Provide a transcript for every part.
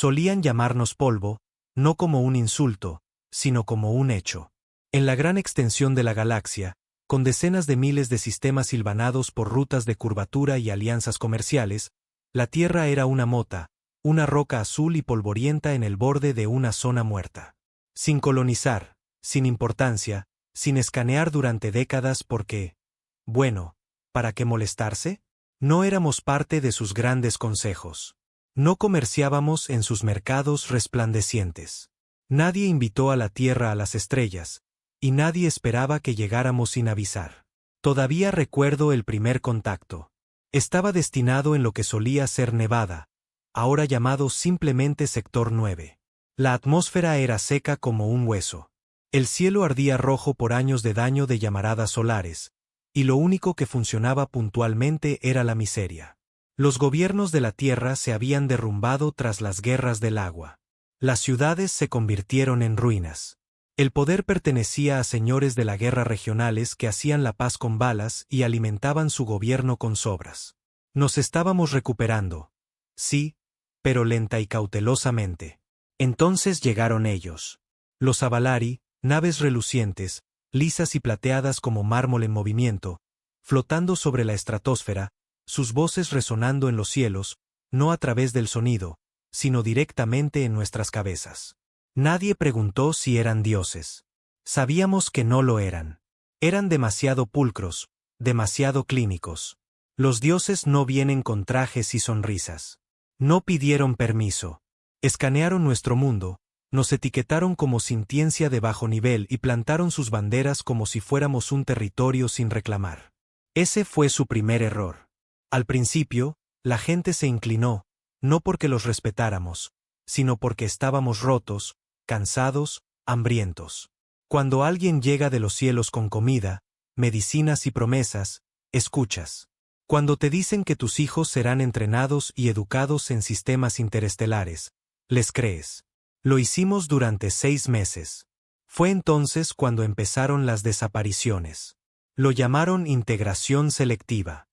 Solían llamarnos polvo, no como un insulto, sino como un hecho. En la gran extensión de la galaxia, con decenas de miles de sistemas hilvanados por rutas de curvatura y alianzas comerciales, la Tierra era una mota, una roca azul y polvorienta en el borde de una zona muerta. Sin colonizar, sin importancia, sin escanear durante décadas porque, bueno, ¿para qué molestarse? No éramos parte de sus grandes consejos. No comerciábamos en sus mercados resplandecientes. Nadie invitó a la Tierra a las estrellas, y nadie esperaba que llegáramos sin avisar. Todavía recuerdo el primer contacto. Estaba destinado en lo que solía ser Nevada, ahora llamado simplemente Sector 9. La atmósfera era seca como un hueso. El cielo ardía rojo por años de daño de llamaradas solares, y lo único que funcionaba puntualmente era la miseria. Los gobiernos de la Tierra se habían derrumbado tras las guerras del agua. Las ciudades se convirtieron en ruinas. El poder pertenecía a señores de la guerra regionales que hacían la paz con balas y alimentaban su gobierno con sobras. Nos estábamos recuperando. Sí, pero lenta y cautelosamente. Entonces llegaron ellos. Los Avalari, naves relucientes, lisas y plateadas como mármol en movimiento, flotando sobre la estratosfera, sus voces resonando en los cielos, no a través del sonido, sino directamente en nuestras cabezas. Nadie preguntó si eran dioses. Sabíamos que no lo eran. Eran demasiado pulcros, demasiado clínicos. Los dioses no vienen con trajes y sonrisas. No pidieron permiso. Escanearon nuestro mundo, nos etiquetaron como sintiencia de bajo nivel y plantaron sus banderas como si fuéramos un territorio sin reclamar. Ese fue su primer error. Al principio, la gente se inclinó, no porque los respetáramos, sino porque estábamos rotos, cansados, hambrientos. Cuando alguien llega de los cielos con comida, medicinas y promesas, escuchas. Cuando te dicen que tus hijos serán entrenados y educados en sistemas interestelares, les crees. Lo hicimos durante 6 meses. Fue entonces cuando empezaron las desapariciones. Lo llamaron integración selectiva.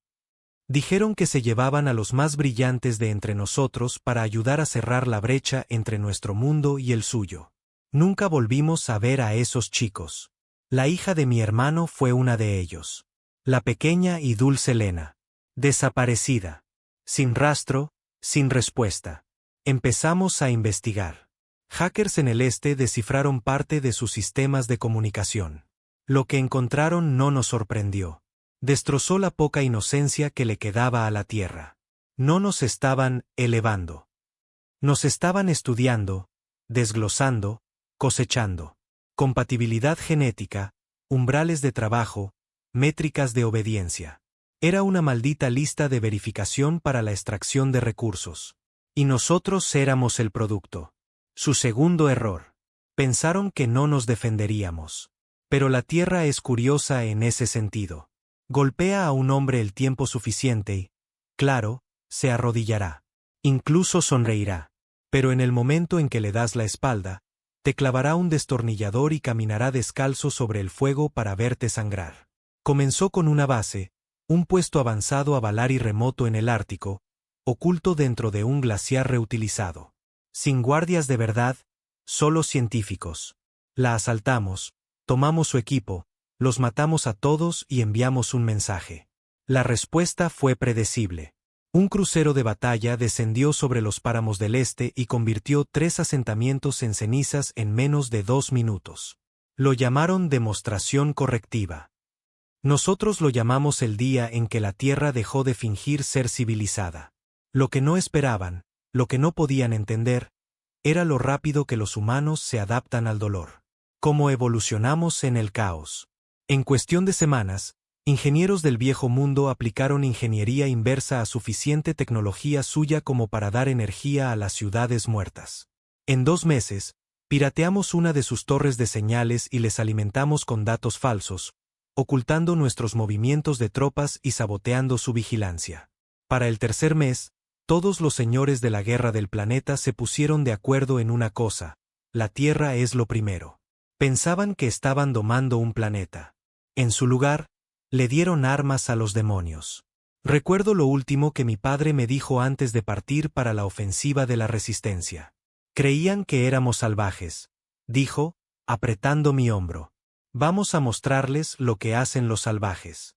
Dijeron que se llevaban a los más brillantes de entre nosotros para ayudar a cerrar la brecha entre nuestro mundo y el suyo. Nunca volvimos a ver a esos chicos. La hija de mi hermano fue una de ellos. La pequeña y dulce Lena. Desaparecida. Sin rastro, sin respuesta. Empezamos a investigar. Hackers en el este descifraron parte de sus sistemas de comunicación. Lo que encontraron no nos sorprendió. Destrozó la poca inocencia que le quedaba a la Tierra. No nos estaban elevando. Nos estaban estudiando, desglosando, cosechando. Compatibilidad genética, umbrales de trabajo, métricas de obediencia. Era una maldita lista de verificación para la extracción de recursos. Y nosotros éramos el producto. Su segundo error. Pensaron que no nos defenderíamos. Pero la Tierra es curiosa en ese sentido. Golpea a un hombre el tiempo suficiente y, claro, se arrodillará. Incluso sonreirá. Pero en el momento en que le das la espalda, te clavará un destornillador y caminará descalzo sobre el fuego para verte sangrar. Comenzó con una base, un puesto avanzado Avalari remoto en el Ártico, oculto dentro de un glaciar reutilizado. Sin guardias de verdad, solo científicos. La asaltamos, tomamos su equipo, los matamos a todos y enviamos un mensaje. La respuesta fue predecible. Un crucero de batalla descendió sobre los páramos del este y convirtió 3 asentamientos en cenizas en menos de 2 minutos. Lo llamaron demostración correctiva. Nosotros lo llamamos el día en que la Tierra dejó de fingir ser civilizada. Lo que no esperaban, lo que no podían entender, era lo rápido que los humanos se adaptan al dolor. Cómo evolucionamos en el caos. En cuestión de semanas, ingenieros del viejo mundo aplicaron ingeniería inversa a suficiente tecnología suya como para dar energía a las ciudades muertas. En 2 meses, pirateamos una de sus torres de señales y les alimentamos con datos falsos, ocultando nuestros movimientos de tropas y saboteando su vigilancia. Para el 3er mes, todos los señores de la guerra del planeta se pusieron de acuerdo en una cosa: la Tierra es lo primero. Pensaban que estaban domando un planeta. En su lugar, le dieron armas a los demonios. Recuerdo lo último que mi padre me dijo antes de partir para la ofensiva de la resistencia. Creían que éramos salvajes, dijo, apretando mi hombro. Vamos a mostrarles lo que hacen los salvajes.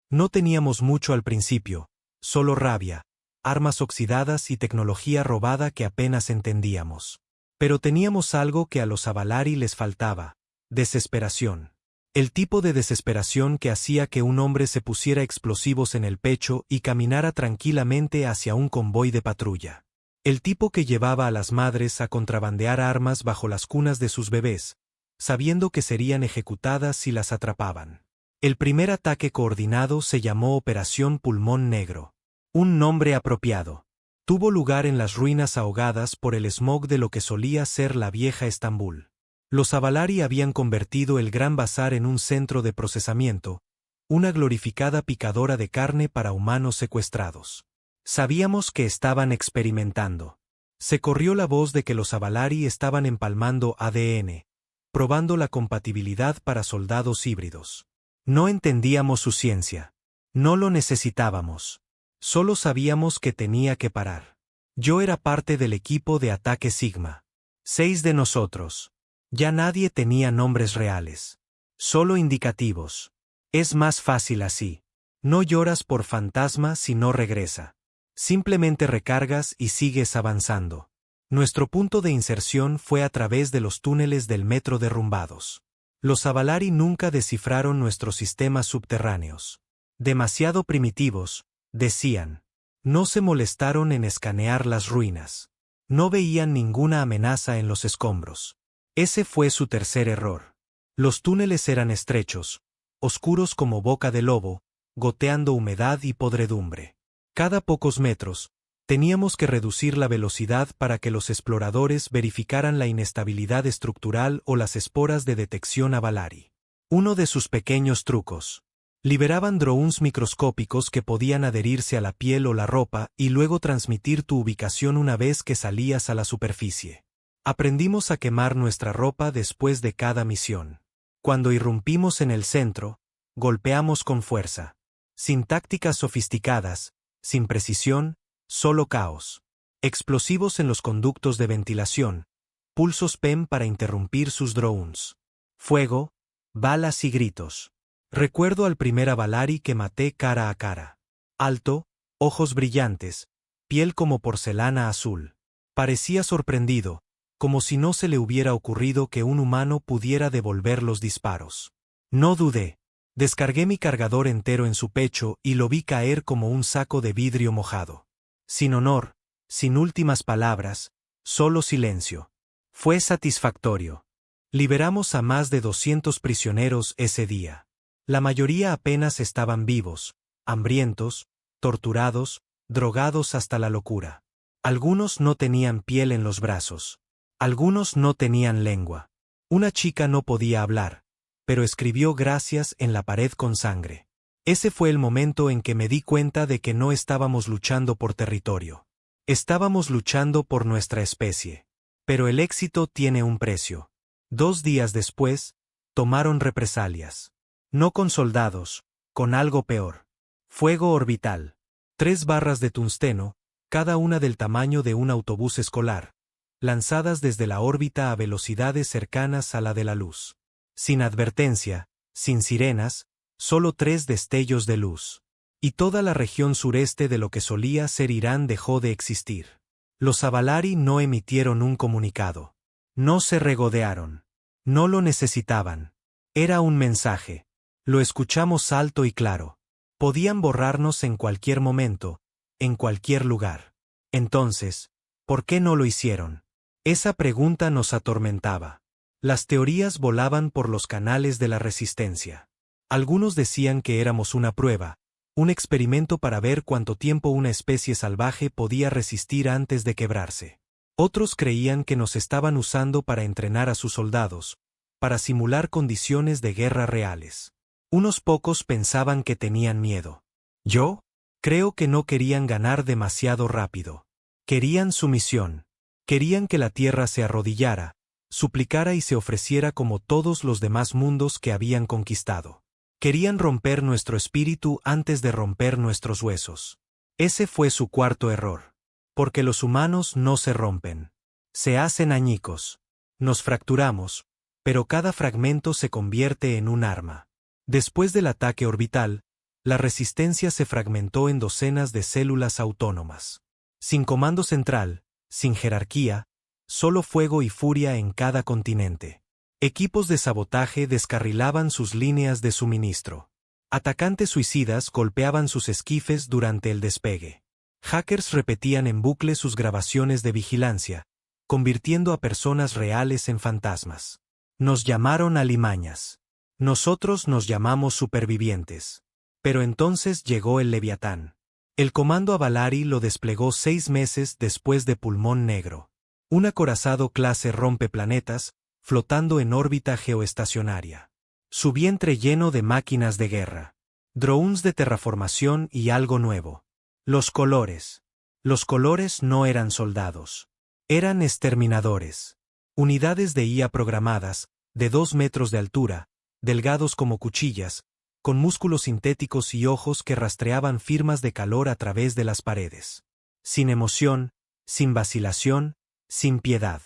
No teníamos mucho al principio, solo rabia, armas oxidadas y tecnología robada que apenas entendíamos. Pero teníamos algo que a los Avalari les faltaba: desesperación. El tipo de desesperación que hacía que un hombre se pusiera explosivos en el pecho y caminara tranquilamente hacia un convoy de patrulla. El tipo que llevaba a las madres a contrabandear armas bajo las cunas de sus bebés, sabiendo que serían ejecutadas si las atrapaban. El primer ataque coordinado se llamó Operación Pulmón Negro. Un nombre apropiado. Tuvo lugar en las ruinas ahogadas por el smog de lo que solía ser la vieja Estambul. Los Avalari habían convertido el Gran Bazar en un centro de procesamiento, una glorificada picadora de carne para humanos secuestrados. Sabíamos que estaban experimentando. Se corrió la voz de que los Avalari estaban empalmando ADN, probando la compatibilidad para soldados híbridos. No entendíamos su ciencia. No lo necesitábamos. Solo sabíamos que tenía que parar. Yo era parte del equipo de ataque Sigma. 6 de nosotros. Ya nadie tenía nombres reales. Solo indicativos. Es más fácil así. No lloras por fantasma si no regresa. Simplemente recargas y sigues avanzando. Nuestro punto de inserción fue a través de los túneles del metro derrumbados. Los Avalari nunca descifraron nuestros sistemas subterráneos. Demasiado primitivos, decían. No se molestaron en escanear las ruinas. No veían ninguna amenaza en los escombros. Ese fue su tercer error. Los túneles eran estrechos, oscuros como boca de lobo, goteando humedad y podredumbre. Cada pocos metros, teníamos que reducir la velocidad para que los exploradores verificaran la inestabilidad estructural o las esporas de detección Avalari. Uno de sus pequeños trucos. Liberaban drones microscópicos que podían adherirse a la piel o la ropa y luego transmitir tu ubicación una vez que salías a la superficie. Aprendimos a quemar nuestra ropa después de cada misión. Cuando irrumpimos en el centro, golpeamos con fuerza. Sin tácticas sofisticadas, sin precisión, solo caos. Explosivos en los conductos de ventilación, pulsos PEM para interrumpir sus drones. Fuego, balas y gritos. Recuerdo al primer Avalari que maté cara a cara. Alto, ojos brillantes, piel como porcelana azul. Parecía sorprendido, como si no se le hubiera ocurrido que un humano pudiera devolver los disparos. No dudé. Descargué mi cargador entero en su pecho y lo vi caer como un saco de vidrio mojado. Sin honor, sin últimas palabras, solo silencio. Fue satisfactorio. Liberamos a más de 200 prisioneros ese día. La mayoría apenas estaban vivos, hambrientos, torturados, drogados hasta la locura. Algunos no tenían piel en los brazos. Algunos no tenían lengua. Una chica no podía hablar, pero escribió gracias en la pared con sangre. Ese fue el momento en que me di cuenta de que no estábamos luchando por territorio. Estábamos luchando por nuestra especie. Pero el éxito tiene un precio. 2 días después, tomaron represalias. No con soldados, con algo peor. Fuego orbital. 3 barras de tungsteno, cada una del tamaño de un autobús escolar, lanzadas desde la órbita a velocidades cercanas a la de la luz. Sin advertencia, sin sirenas, solo 3 destellos de luz. Y toda la región sureste de lo que solía ser Irán dejó de existir. Los Avalari no emitieron un comunicado. No se regodearon. No lo necesitaban. Era un mensaje. Lo escuchamos alto y claro. Podían borrarnos en cualquier momento, en cualquier lugar. Entonces, ¿por qué no lo hicieron? Esa pregunta nos atormentaba. Las teorías volaban por los canales de la resistencia. Algunos decían que éramos una prueba, un experimento para ver cuánto tiempo una especie salvaje podía resistir antes de quebrarse. Otros creían que nos estaban usando para entrenar a sus soldados, para simular condiciones de guerra reales. Unos pocos pensaban que tenían miedo. Yo, creo que no querían ganar demasiado rápido. Querían sumisión. Querían que la tierra se arrodillara, suplicara y se ofreciera como todos los demás mundos que habían conquistado. Querían romper nuestro espíritu antes de romper nuestros huesos. Ese fue su cuarto error. Porque los humanos no se rompen. Se hacen añicos. Nos fracturamos, pero cada fragmento se convierte en un arma. Después del ataque orbital, la resistencia se fragmentó en docenas de células autónomas. Sin comando central, sin jerarquía, solo fuego y furia en cada continente. Equipos de sabotaje descarrilaban sus líneas de suministro. Atacantes suicidas golpeaban sus esquifes durante el despegue. Hackers repetían en bucle sus grabaciones de vigilancia, convirtiendo a personas reales en fantasmas. Nos llamaron alimañas. Nosotros nos llamamos supervivientes. Pero entonces llegó el Leviatán. El comando Avalari lo desplegó 6 meses después de Pulmón Negro. Un acorazado clase rompeplanetas, flotando en órbita geoestacionaria. Su vientre lleno de máquinas de guerra. Drones de terraformación y algo nuevo. Los colores. Los colores no eran soldados. Eran exterminadores. Unidades de IA programadas, de 2 metros de altura, delgados como cuchillas, con músculos sintéticos y ojos que rastreaban firmas de calor a través de las paredes. Sin emoción, sin vacilación, sin piedad.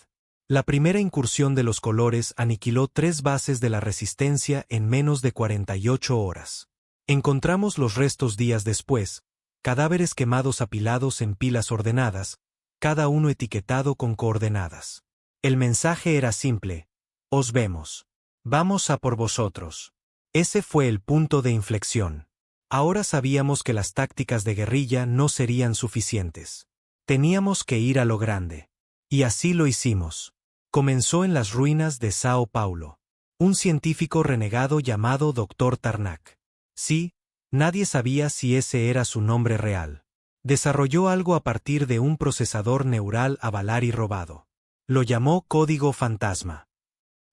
La primera incursión de los colores aniquiló 3 bases de la resistencia en menos de 48 horas. Encontramos los restos días después, cadáveres quemados apilados en pilas ordenadas, cada uno etiquetado con coordenadas. El mensaje era simple: os vemos. Vamos a por vosotros. Ese fue el punto de inflexión. Ahora sabíamos que las tácticas de guerrilla no serían suficientes. Teníamos que ir a lo grande. Y así lo hicimos. Comenzó en las ruinas de Sao Paulo. Un científico renegado llamado Dr. Tarnak. Sí, nadie sabía si ese era su nombre real. Desarrolló algo a partir de un procesador neural Avalari robado. Lo llamó Código Fantasma.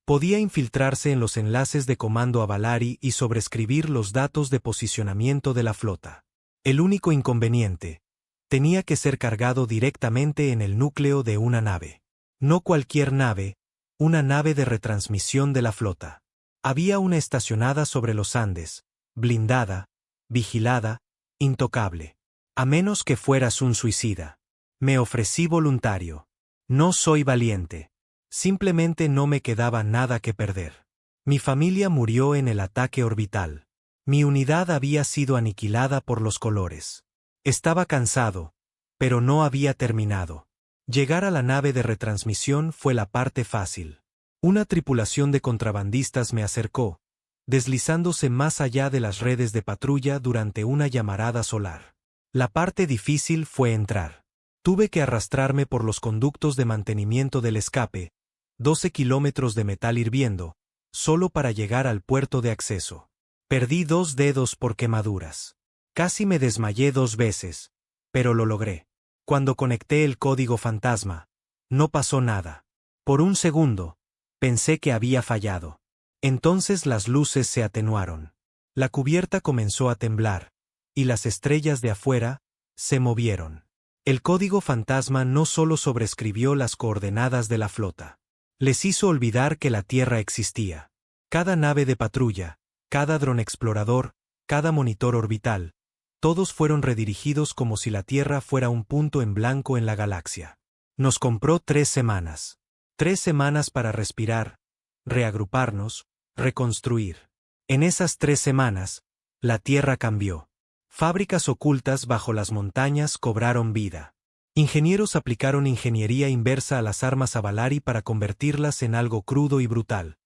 Podía infiltrarse en los enlaces de comando Avalari y sobreescribir los datos de posicionamiento de la flota. El único inconveniente: tenía que ser cargado directamente en el núcleo de una nave. No cualquier nave, una nave de retransmisión de la flota. Había una estacionada sobre los Andes, blindada, vigilada, intocable. A menos que fueras un suicida. Me ofrecí voluntario. No soy valiente. Simplemente no me quedaba nada que perder. Mi familia murió en el ataque orbital. Mi unidad había sido aniquilada por los colores. Estaba cansado, pero no había terminado. Llegar a la nave de retransmisión fue la parte fácil. Una tripulación de contrabandistas me acercó, deslizándose más allá de las redes de patrulla durante una llamarada solar. La parte difícil fue entrar. Tuve que arrastrarme por los conductos de mantenimiento del escape, 12 kilómetros de metal hirviendo, solo para llegar al puerto de acceso. Perdí 2 dedos por quemaduras. Casi me desmayé 2 veces, pero lo logré. Cuando conecté el código fantasma, no pasó nada. Por un segundo, pensé que había fallado. Entonces las luces se atenuaron. La cubierta comenzó a temblar, y las estrellas de afuera se movieron. El código fantasma no solo sobreescribió las coordenadas de la flota. Les hizo olvidar que la Tierra existía. Cada nave de patrulla, cada dron explorador, cada monitor orbital, todos fueron redirigidos como si la Tierra fuera un punto en blanco en la galaxia. Nos compró 3 semanas. 3 semanas para respirar, reagruparnos, reconstruir. En esas 3 semanas, la Tierra cambió. Fábricas ocultas bajo las montañas cobraron vida. Ingenieros aplicaron ingeniería inversa a las armas Avalari para convertirlas en algo crudo y brutal.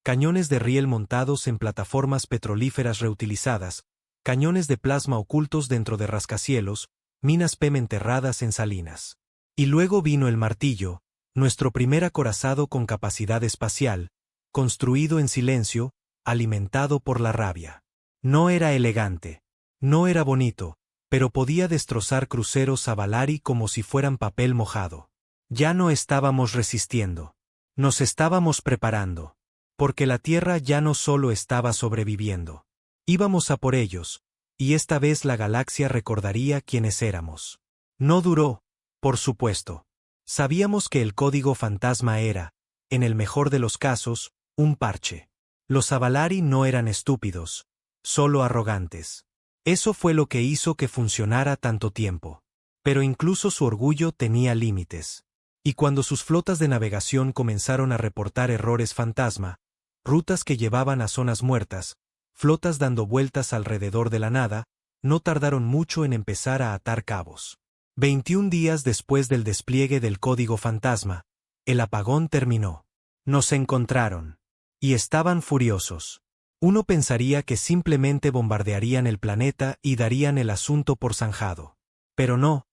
Cañones de riel montados en plataformas petrolíferas reutilizadas, cañones de plasma ocultos dentro de rascacielos, minas PEM enterradas en salinas. Y luego vino el martillo, nuestro primer acorazado con capacidad espacial, construido en silencio, alimentado por la rabia. No era elegante, no era bonito, pero podía destrozar cruceros Avalari como si fueran papel mojado. Ya no estábamos resistiendo. Nos estábamos preparando. Porque la Tierra ya no solo estaba sobreviviendo. Íbamos a por ellos, y esta vez la galaxia recordaría quiénes éramos. No duró, por supuesto. Sabíamos que el código fantasma era, en el mejor de los casos, un parche. Los Avalari no eran estúpidos, solo arrogantes. Eso fue lo que hizo que funcionara tanto tiempo. Pero incluso su orgullo tenía límites. Y cuando sus flotas de navegación comenzaron a reportar errores fantasma, rutas que llevaban a zonas muertas, flotas dando vueltas alrededor de la nada, no tardaron mucho en empezar a atar cabos. 21 días después del despliegue del código fantasma, el apagón terminó. Nos encontraron. Y estaban furiosos. Uno pensaría que simplemente bombardearían el planeta y darían el asunto por zanjado. Pero no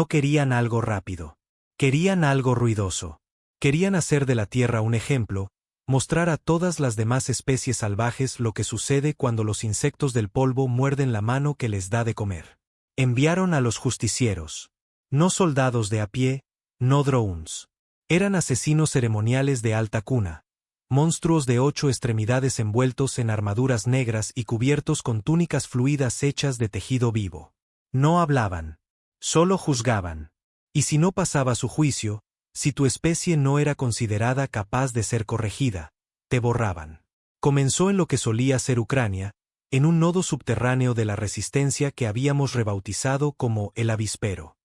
querían algo rápido. Querían algo ruidoso. Querían hacer de la Tierra un ejemplo, mostrar a todas las demás especies salvajes lo que sucede cuando los insectos del polvo muerden la mano que les da de comer. Enviaron a los justicieros. No soldados de a pie, no drones. Eran asesinos ceremoniales de alta cuna. Monstruos de 8 extremidades envueltos en armaduras negras y cubiertos con túnicas fluidas hechas de tejido vivo. No hablaban. Solo juzgaban. Y si no pasaba su juicio, si tu especie no era considerada capaz de ser corregida, te borraban. Comenzó en lo que solía ser Ucrania, en un nodo subterráneo de la resistencia que habíamos rebautizado como el avispero.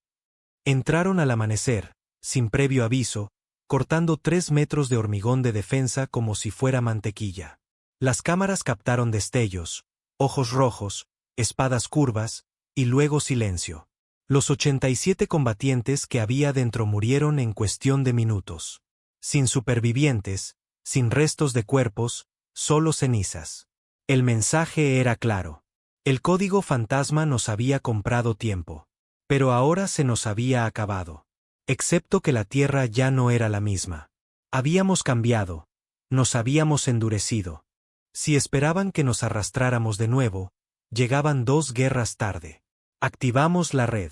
Entraron al amanecer, sin previo aviso, cortando 3 metros de hormigón de defensa como si fuera mantequilla. Las cámaras captaron destellos, ojos rojos, espadas curvas, y luego silencio. Los 87 combatientes que había dentro murieron en cuestión de minutos. Sin supervivientes, sin restos de cuerpos, solo cenizas. El mensaje era claro. El código fantasma nos había comprado tiempo. Pero ahora se nos había acabado. Excepto que la Tierra ya no era la misma. Habíamos cambiado. Nos habíamos endurecido. Si esperaban que nos arrastráramos de nuevo, llegaban 2 guerras tarde. Activamos la red.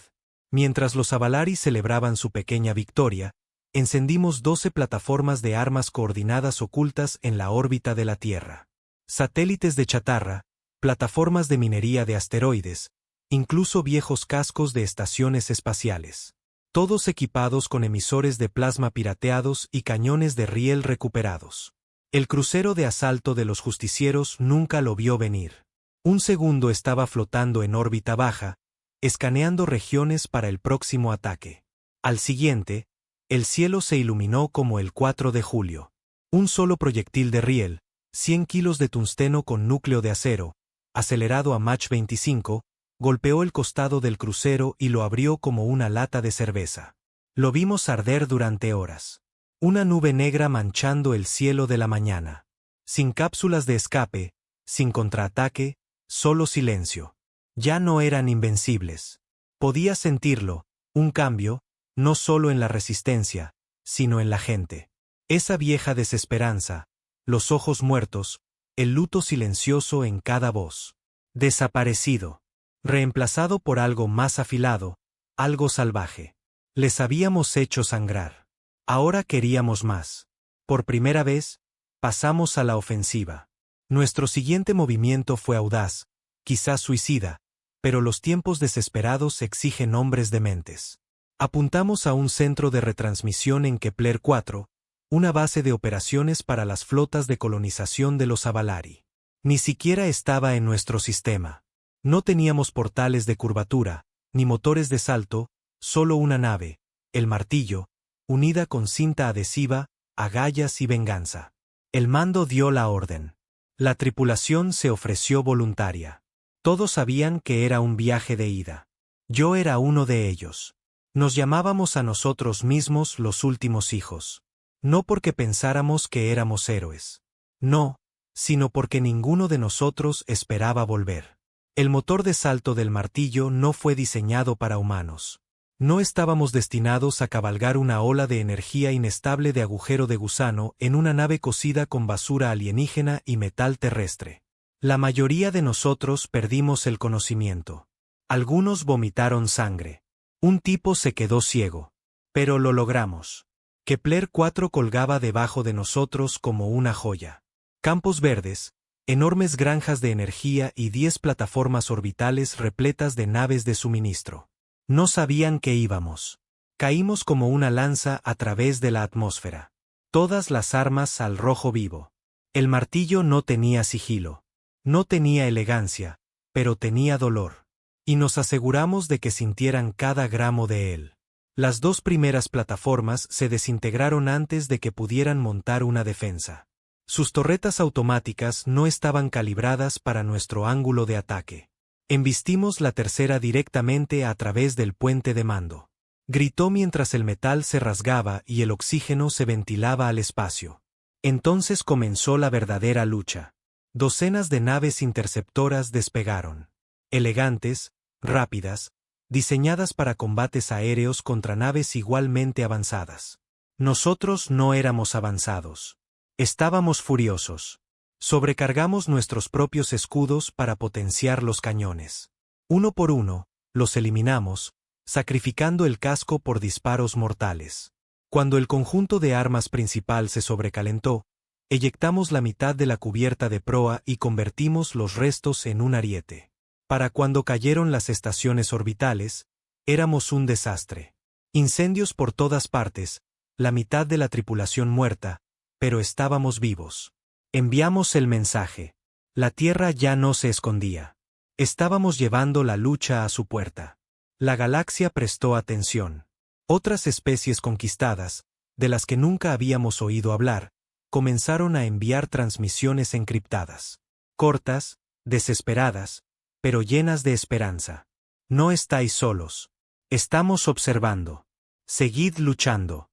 Mientras los Avalari celebraban su pequeña victoria, encendimos 12 plataformas de armas coordinadas ocultas en la órbita de la Tierra. Satélites de chatarra, plataformas de minería de asteroides, incluso viejos cascos de estaciones espaciales. Todos equipados con emisores de plasma pirateados y cañones de riel recuperados. El crucero de asalto de los justicieros nunca lo vio venir. Un segundo estaba flotando en órbita baja, escaneando regiones para el próximo ataque. Al siguiente, el cielo se iluminó como el 4 de julio. Un solo proyectil de riel, 100 kilos de tungsteno con núcleo de acero, acelerado a Mach 25, golpeó el costado del crucero y lo abrió como una lata de cerveza. Lo vimos arder durante horas. Una nube negra manchando el cielo de la mañana. Sin cápsulas de escape, sin contraataque, solo silencio. Ya no eran invencibles. Podía sentirlo, un cambio, no solo en la resistencia, sino en la gente. Esa vieja desesperanza, los ojos muertos, el luto silencioso en cada voz. Desaparecido. Reemplazado por algo más afilado, algo salvaje. Les habíamos hecho sangrar. Ahora queríamos más. Por primera vez, pasamos a la ofensiva. Nuestro siguiente movimiento fue audaz, quizás suicida, pero los tiempos desesperados exigen hombres dementes. Apuntamos a un centro de retransmisión en Kepler 4, una base de operaciones para las flotas de colonización de los Avalari. Ni siquiera estaba en nuestro sistema. No teníamos portales de curvatura, ni motores de salto, solo una nave, el Martillo, unida con cinta adhesiva, agallas y venganza. El mando dio la orden. La tripulación se ofreció voluntaria. Todos sabían que era un viaje de ida. Yo era uno de ellos. Nos llamábamos a nosotros mismos los últimos hijos. No porque pensáramos que éramos héroes. No, sino porque ninguno de nosotros esperaba volver. El motor de salto del Martillo no fue diseñado para humanos. No estábamos destinados a cabalgar una ola de energía inestable de agujero de gusano en una nave cocida con basura alienígena y metal terrestre. La mayoría de nosotros perdimos el conocimiento. Algunos vomitaron sangre. Un tipo se quedó ciego. Pero lo logramos. Kepler 4 colgaba debajo de nosotros como una joya. Campos verdes, enormes granjas de energía y 10 plataformas orbitales repletas de naves de suministro. No sabían que íbamos. Caímos como una lanza a través de la atmósfera. Todas las armas al rojo vivo. El Martillo no tenía sigilo. No tenía elegancia, pero tenía dolor. Y nos aseguramos de que sintieran cada gramo de él. Las dos primeras plataformas se desintegraron antes de que pudieran montar una defensa. Sus torretas automáticas no estaban calibradas para nuestro ángulo de ataque. Embistimos la tercera directamente a través del puente de mando. Gritó mientras el metal se rasgaba y el oxígeno se ventilaba al espacio. Entonces comenzó la verdadera lucha. Docenas de naves interceptoras despegaron. Elegantes, rápidas, diseñadas para combates aéreos contra naves igualmente avanzadas. Nosotros no éramos avanzados. Estábamos furiosos. Sobrecargamos nuestros propios escudos para potenciar los cañones. Uno por uno, los eliminamos, sacrificando el casco por disparos mortales. Cuando el conjunto de armas principal se sobrecalentó, eyectamos la mitad de la cubierta de proa y convertimos los restos en un ariete. Para cuando cayeron las estaciones orbitales, éramos un desastre. Incendios por todas partes, la mitad de la tripulación muerta, pero estábamos vivos. Enviamos el mensaje. La Tierra ya no se escondía. Estábamos llevando la lucha a su puerta. La galaxia prestó atención. Otras especies conquistadas, de las que nunca habíamos oído hablar, comenzaron a enviar transmisiones encriptadas. Cortas, desesperadas, pero llenas de esperanza. No estáis solos. Estamos observando. Seguid luchando.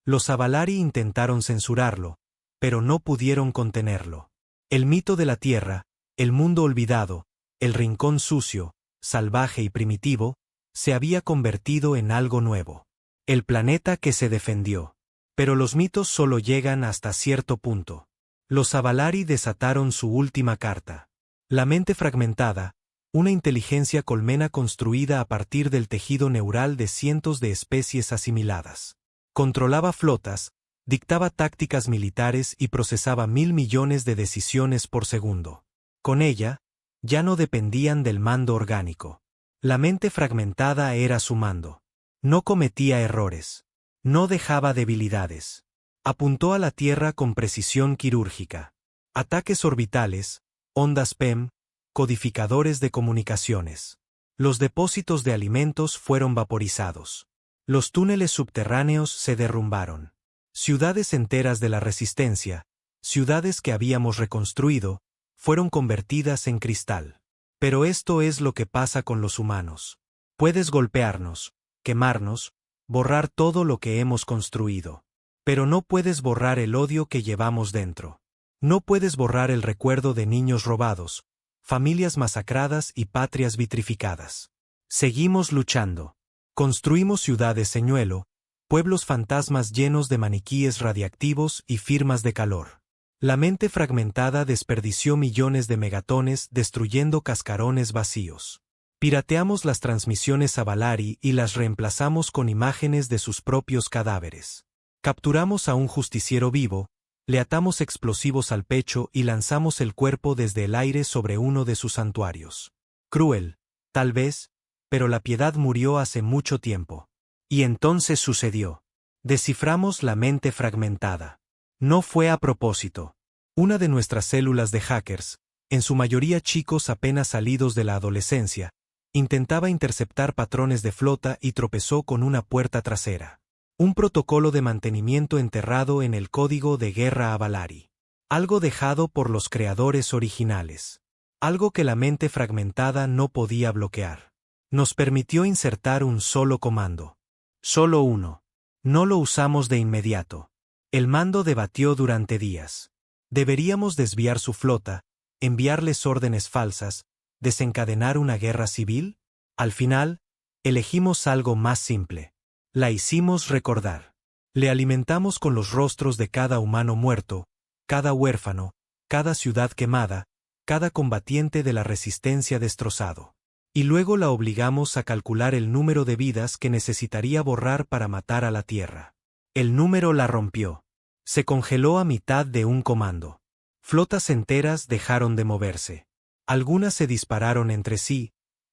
Los Avalari intentaron censurarlo, pero no pudieron contenerlo. El mito de la Tierra, el mundo olvidado, el rincón sucio, salvaje y primitivo, se había convertido en algo nuevo. El planeta que se defendió. Pero los mitos solo llegan hasta cierto punto. Los Avalari desataron su última carta. La mente fragmentada, una inteligencia colmena construida a partir del tejido neural de cientos de especies asimiladas. Controlaba flotas, dictaba tácticas militares y procesaba 1.000 millones de decisiones por segundo. Con ella, ya no dependían del mando orgánico. La mente fragmentada era su mando. No cometía errores. No dejaba debilidades. Apuntó a la Tierra con precisión quirúrgica. Ataques orbitales, ondas PEM, codificadores de comunicaciones. Los depósitos de alimentos fueron vaporizados. Los túneles subterráneos se derrumbaron. Ciudades enteras de la Resistencia, ciudades que habíamos reconstruido, fueron convertidas en cristal. Pero esto es lo que pasa con los humanos. Puedes golpearnos, quemarnos, borrar todo lo que hemos construido. Pero no puedes borrar el odio que llevamos dentro. No puedes borrar el recuerdo de niños robados, familias masacradas y patrias vitrificadas. Seguimos luchando. Construimos ciudades señuelo, pueblos fantasmas llenos de maniquíes radiactivos y firmas de calor. La mente fragmentada desperdició millones de megatones destruyendo cascarones vacíos. Pirateamos las transmisiones Avalari y las reemplazamos con imágenes de sus propios cadáveres. Capturamos a un justiciero vivo, le atamos explosivos al pecho y lanzamos el cuerpo desde el aire sobre uno de sus santuarios. Cruel, tal vez, pero la piedad murió hace mucho tiempo. Y entonces sucedió. Desciframos la mente fragmentada. No fue a propósito. Una de nuestras células de hackers, en su mayoría chicos apenas salidos de la adolescencia, intentaba interceptar patrones de flota y tropezó con una puerta trasera. Un protocolo de mantenimiento enterrado en el código de guerra Avalari. Algo dejado por los creadores originales. Algo que la mente fragmentada no podía bloquear. Nos permitió insertar un solo comando. Solo uno. No lo usamos de inmediato. El mando debatió durante días. ¿Deberíamos desviar su flota, enviarles órdenes falsas, desencadenar una guerra civil? Al final, elegimos algo más simple. La hicimos recordar. Le alimentamos con los rostros de cada humano muerto, cada huérfano, cada ciudad quemada, cada combatiente de la resistencia destrozado. Y luego la obligamos a calcular el número de vidas que necesitaría borrar para matar a la Tierra. El número la rompió. Se congeló a mitad de un comando. Flotas enteras dejaron de moverse. Algunas se dispararon entre sí,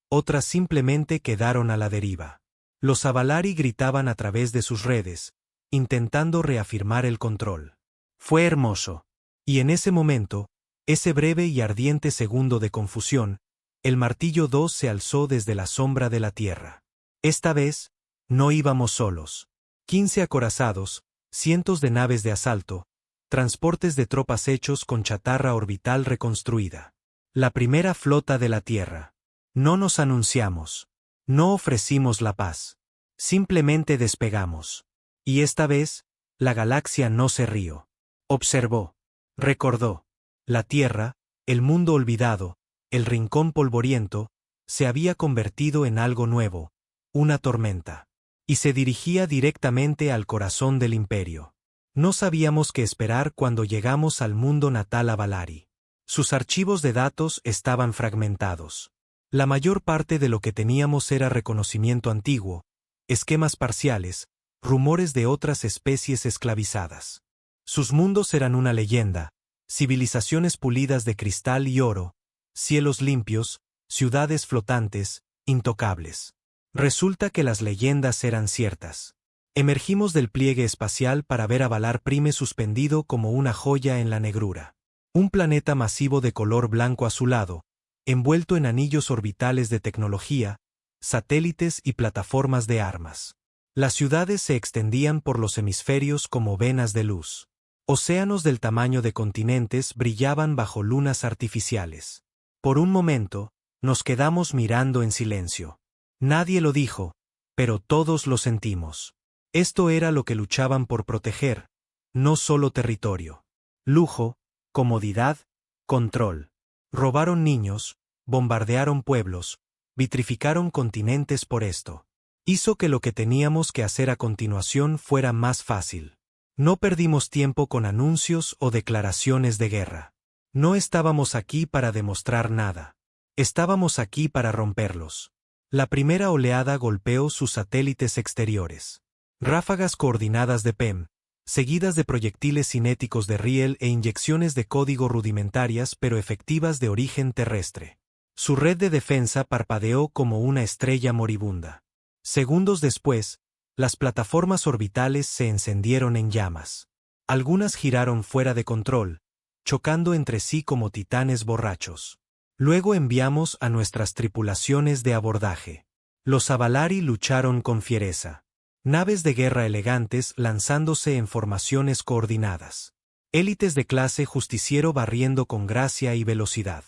otras simplemente quedaron a la deriva. Los Avalari gritaban a través de sus redes, intentando reafirmar el control. Fue hermoso. Y en ese momento, ese breve y ardiente segundo de confusión, el martillo 2 se alzó desde la sombra de la Tierra. Esta vez, No íbamos solos. 15 acorazados, cientos de naves de asalto, transportes de tropas hechos con chatarra orbital reconstruida. La primera flota de la Tierra. No nos anunciamos. No ofrecimos la paz. Simplemente despegamos. Y esta vez, la galaxia no se rió. Observó. Recordó. La Tierra, el mundo olvidado, el rincón polvoriento, se había convertido en algo nuevo, una tormenta. Y se dirigía directamente al corazón del imperio. No sabíamos qué esperar cuando llegamos al mundo natal Avalari. Sus archivos de datos estaban fragmentados. La mayor parte de lo que teníamos era reconocimiento antiguo, esquemas parciales, rumores de otras especies esclavizadas. Sus mundos eran una leyenda, civilizaciones pulidas de cristal y oro, cielos limpios, ciudades flotantes, intocables. Resulta que las leyendas eran ciertas. Emergimos del pliegue espacial para ver a Valar Prime suspendido como una joya en la negrura. Un planeta masivo de color blanco azulado, envuelto en anillos orbitales de tecnología, satélites y plataformas de armas. Las ciudades se extendían por los hemisferios como venas de luz. Océanos del tamaño de continentes brillaban bajo lunas artificiales. Por un momento, nos quedamos mirando en silencio. Nadie lo dijo, pero todos lo sentimos. Esto era lo que luchaban por proteger, no solo territorio. Lujo, comodidad, control. Robaron niños, bombardearon pueblos, vitrificaron continentes por esto. Hizo que lo que teníamos que hacer a continuación fuera más fácil. No perdimos tiempo con anuncios o declaraciones de guerra. No estábamos aquí para demostrar nada. Estábamos aquí para romperlos. La primera oleada golpeó sus satélites exteriores. Ráfagas coordinadas de PEM, seguidas de proyectiles cinéticos de riel e inyecciones de código rudimentarias pero efectivas de origen terrestre. Su red de defensa parpadeó como una estrella moribunda. Segundos después, las plataformas orbitales se encendieron en llamas. Algunas giraron fuera de control, chocando entre sí como titanes borrachos. Luego enviamos a nuestras tripulaciones de abordaje. Los Avalari lucharon con fiereza. Naves de guerra elegantes lanzándose en formaciones coordinadas. Élites de clase justiciero barriendo con gracia y velocidad.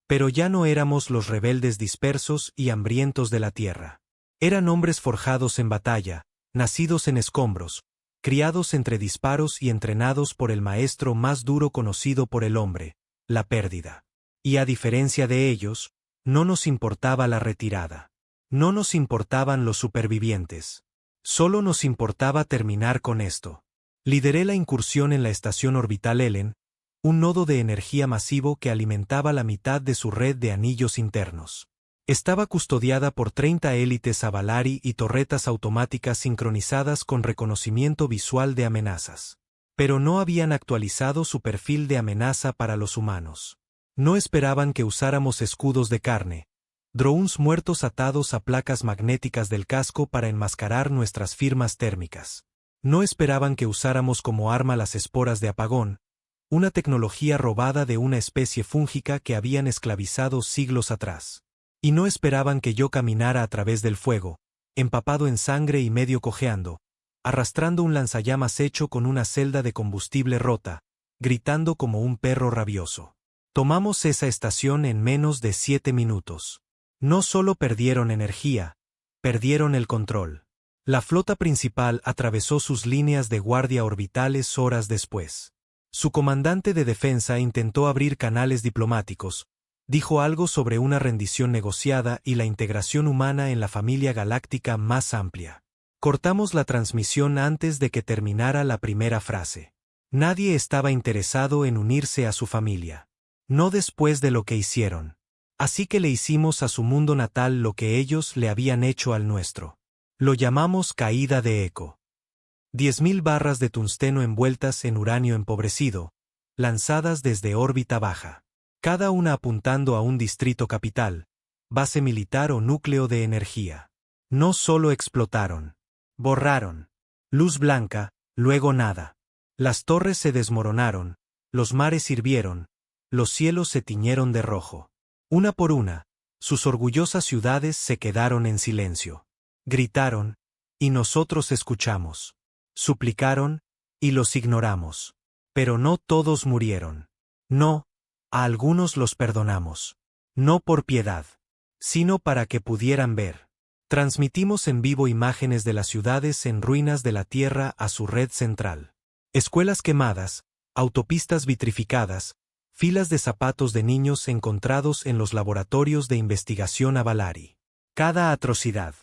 Pero ya no éramos los rebeldes dispersos y hambrientos de la tierra. Eran hombres forjados en batalla, nacidos en escombros, criados entre disparos y entrenados por el maestro más duro conocido por el hombre, la pérdida. Y a diferencia de ellos, no nos importaba la retirada. No nos importaban los supervivientes. Solo nos importaba terminar con esto. Lideré la incursión en la estación orbital Elen, un nodo de energía masivo que alimentaba la mitad de su red de anillos internos. Estaba custodiada por 30 élites Avalari y torretas automáticas sincronizadas con reconocimiento visual de amenazas. Pero no habían actualizado su perfil de amenaza para los humanos. No esperaban que usáramos escudos de carne, drones muertos atados a placas magnéticas del casco para enmascarar nuestras firmas térmicas. No esperaban que usáramos como arma las esporas de apagón, una tecnología robada de una especie fúngica que habían esclavizado siglos atrás. Y no esperaban que yo caminara a través del fuego, empapado en sangre y medio cojeando, arrastrando un lanzallamas hecho con una celda de combustible rota, gritando como un perro rabioso. Tomamos esa estación en menos de 7 minutos. No solo perdieron energía, perdieron el control. La flota principal atravesó sus líneas de guardia orbitales horas después. Su comandante de defensa intentó abrir canales diplomáticos, dijo algo sobre una rendición negociada y la integración humana en la familia galáctica más amplia. Cortamos la transmisión antes de que terminara la primera frase. Nadie estaba interesado en unirse a su familia. No después de lo que hicieron. Así que le hicimos a su mundo natal lo que ellos le habían hecho al nuestro. Lo llamamos caída de Eco. 10.000 barras de tungsteno envueltas en uranio empobrecido, lanzadas desde órbita baja. Cada una apuntando a un distrito capital, base militar o núcleo de energía. No solo explotaron. Borraron. Luz blanca, luego nada. Las torres se desmoronaron, los mares hirvieron, los cielos se tiñeron de rojo. Una por una, sus orgullosas ciudades se quedaron en silencio. Gritaron, y nosotros escuchamos. Suplicaron, y los ignoramos. Pero no todos murieron. No, a algunos los perdonamos. No por piedad, sino para que pudieran ver. Transmitimos en vivo imágenes de las ciudades en ruinas de la tierra a su red central. Escuelas quemadas, autopistas vitrificadas, filas de zapatos de niños encontrados en los laboratorios de investigación Avalari. Cada atrocidad.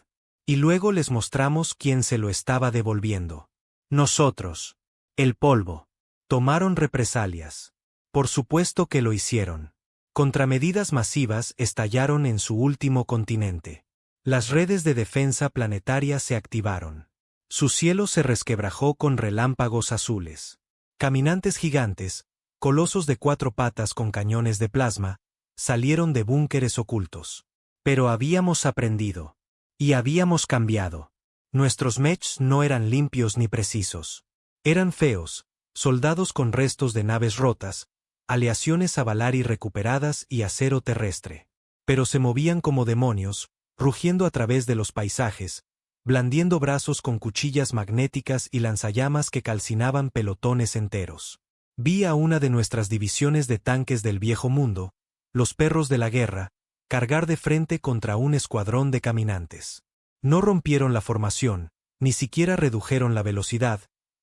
Y luego les mostramos quién se lo estaba devolviendo. Nosotros. El polvo. Tomaron represalias. Por supuesto que lo hicieron. Contramedidas masivas estallaron en su último continente. Las redes de defensa planetaria se activaron. Su cielo se resquebrajó con relámpagos azules. Caminantes gigantes, colosos de 4 patas con cañones de plasma, salieron de búnkeres ocultos. Pero habíamos aprendido. Y habíamos cambiado. Nuestros mechs no eran limpios ni precisos. Eran feos, soldados con restos de naves rotas, aleaciones Avalari recuperadas y acero terrestre. Pero se movían como demonios, rugiendo a través de los paisajes, blandiendo brazos con cuchillas magnéticas y lanzallamas que calcinaban pelotones enteros. Vi a una de nuestras divisiones de tanques del viejo mundo, los perros de la guerra, cargar de frente contra un escuadrón de caminantes. No rompieron la formación, ni siquiera redujeron la velocidad,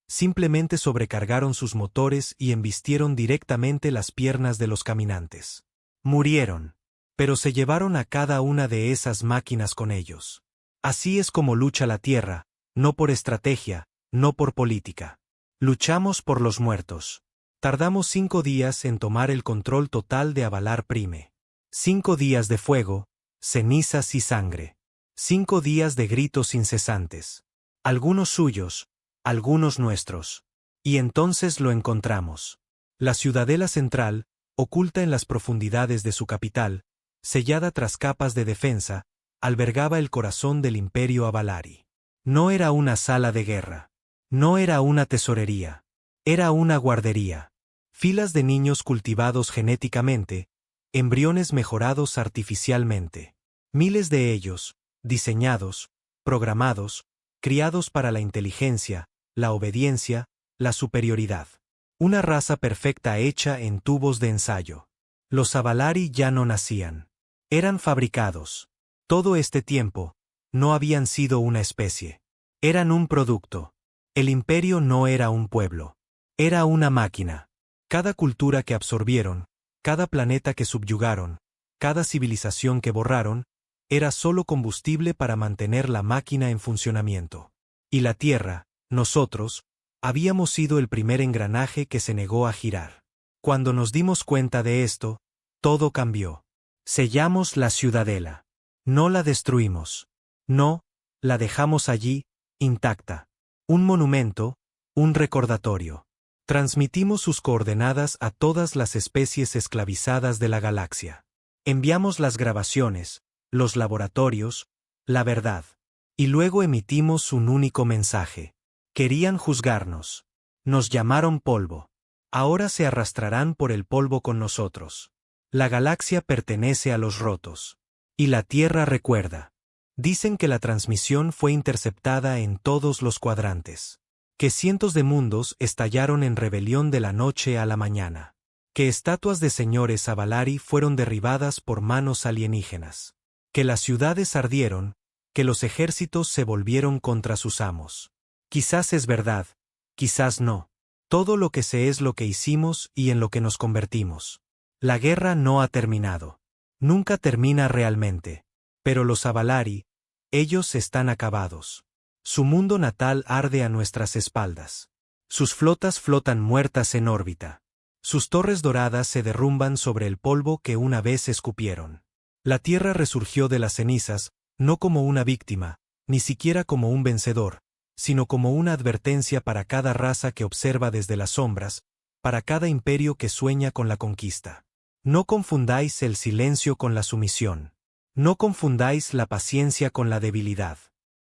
simplemente sobrecargaron sus motores y embistieron directamente las piernas de los caminantes. Murieron. Pero se llevaron a cada una de esas máquinas con ellos. Así es como lucha la Tierra, no por estrategia, no por política. Luchamos por los muertos. Tardamos 5 días en tomar el control total de Avalar Prime. 5 días de fuego, cenizas y sangre. 5 días de gritos incesantes. Algunos suyos, algunos nuestros. Y entonces lo encontramos. La ciudadela central, oculta en las profundidades de su capital, sellada tras capas de defensa, albergaba el corazón del imperio Avalari. No era una sala de guerra. No era una tesorería. Era una guardería. Filas de niños cultivados genéticamente, embriones mejorados artificialmente. Miles de ellos, diseñados, programados, criados para la inteligencia, la obediencia, la superioridad. Una raza perfecta hecha en tubos de ensayo. Los Avalari ya no nacían. Eran fabricados. Todo este tiempo, no habían sido una especie. Eran un producto. El imperio no era un pueblo. Era una máquina. Cada cultura que absorbieron, cada planeta que subyugaron, cada civilización que borraron, era solo combustible para mantener la máquina en funcionamiento. Y la Tierra, nosotros, habíamos sido el primer engranaje que se negó a girar. Cuando nos dimos cuenta de esto, todo cambió. Sellamos la ciudadela. No la destruimos. No, la dejamos allí, intacta. Un monumento, un recordatorio. Transmitimos sus coordenadas a todas las especies esclavizadas de la galaxia. Enviamos las grabaciones, los laboratorios, la verdad. Y luego emitimos un único mensaje. Querían juzgarnos. Nos llamaron polvo. Ahora se arrastrarán por el polvo con nosotros. La galaxia pertenece a los rotos. Y la Tierra recuerda. Dicen que la transmisión fue interceptada en todos los cuadrantes. Que cientos de mundos estallaron en rebelión de la noche a la mañana. Que estatuas de señores Avalari fueron derribadas por manos alienígenas. Que las ciudades ardieron, que los ejércitos se volvieron contra sus amos. Quizás es verdad, quizás no. Todo lo que sé es lo que hicimos y en lo que nos convertimos. La guerra no ha terminado. Nunca termina realmente. Pero los Avalari, ellos están acabados. Su mundo natal arde a nuestras espaldas. Sus flotas flotan muertas en órbita. Sus torres doradas se derrumban sobre el polvo que una vez escupieron. La Tierra resurgió de las cenizas, no como una víctima, ni siquiera como un vencedor, sino como una advertencia para cada raza que observa desde las sombras, para cada imperio que sueña con la conquista. No confundáis el silencio con la sumisión. No confundáis la paciencia con la debilidad.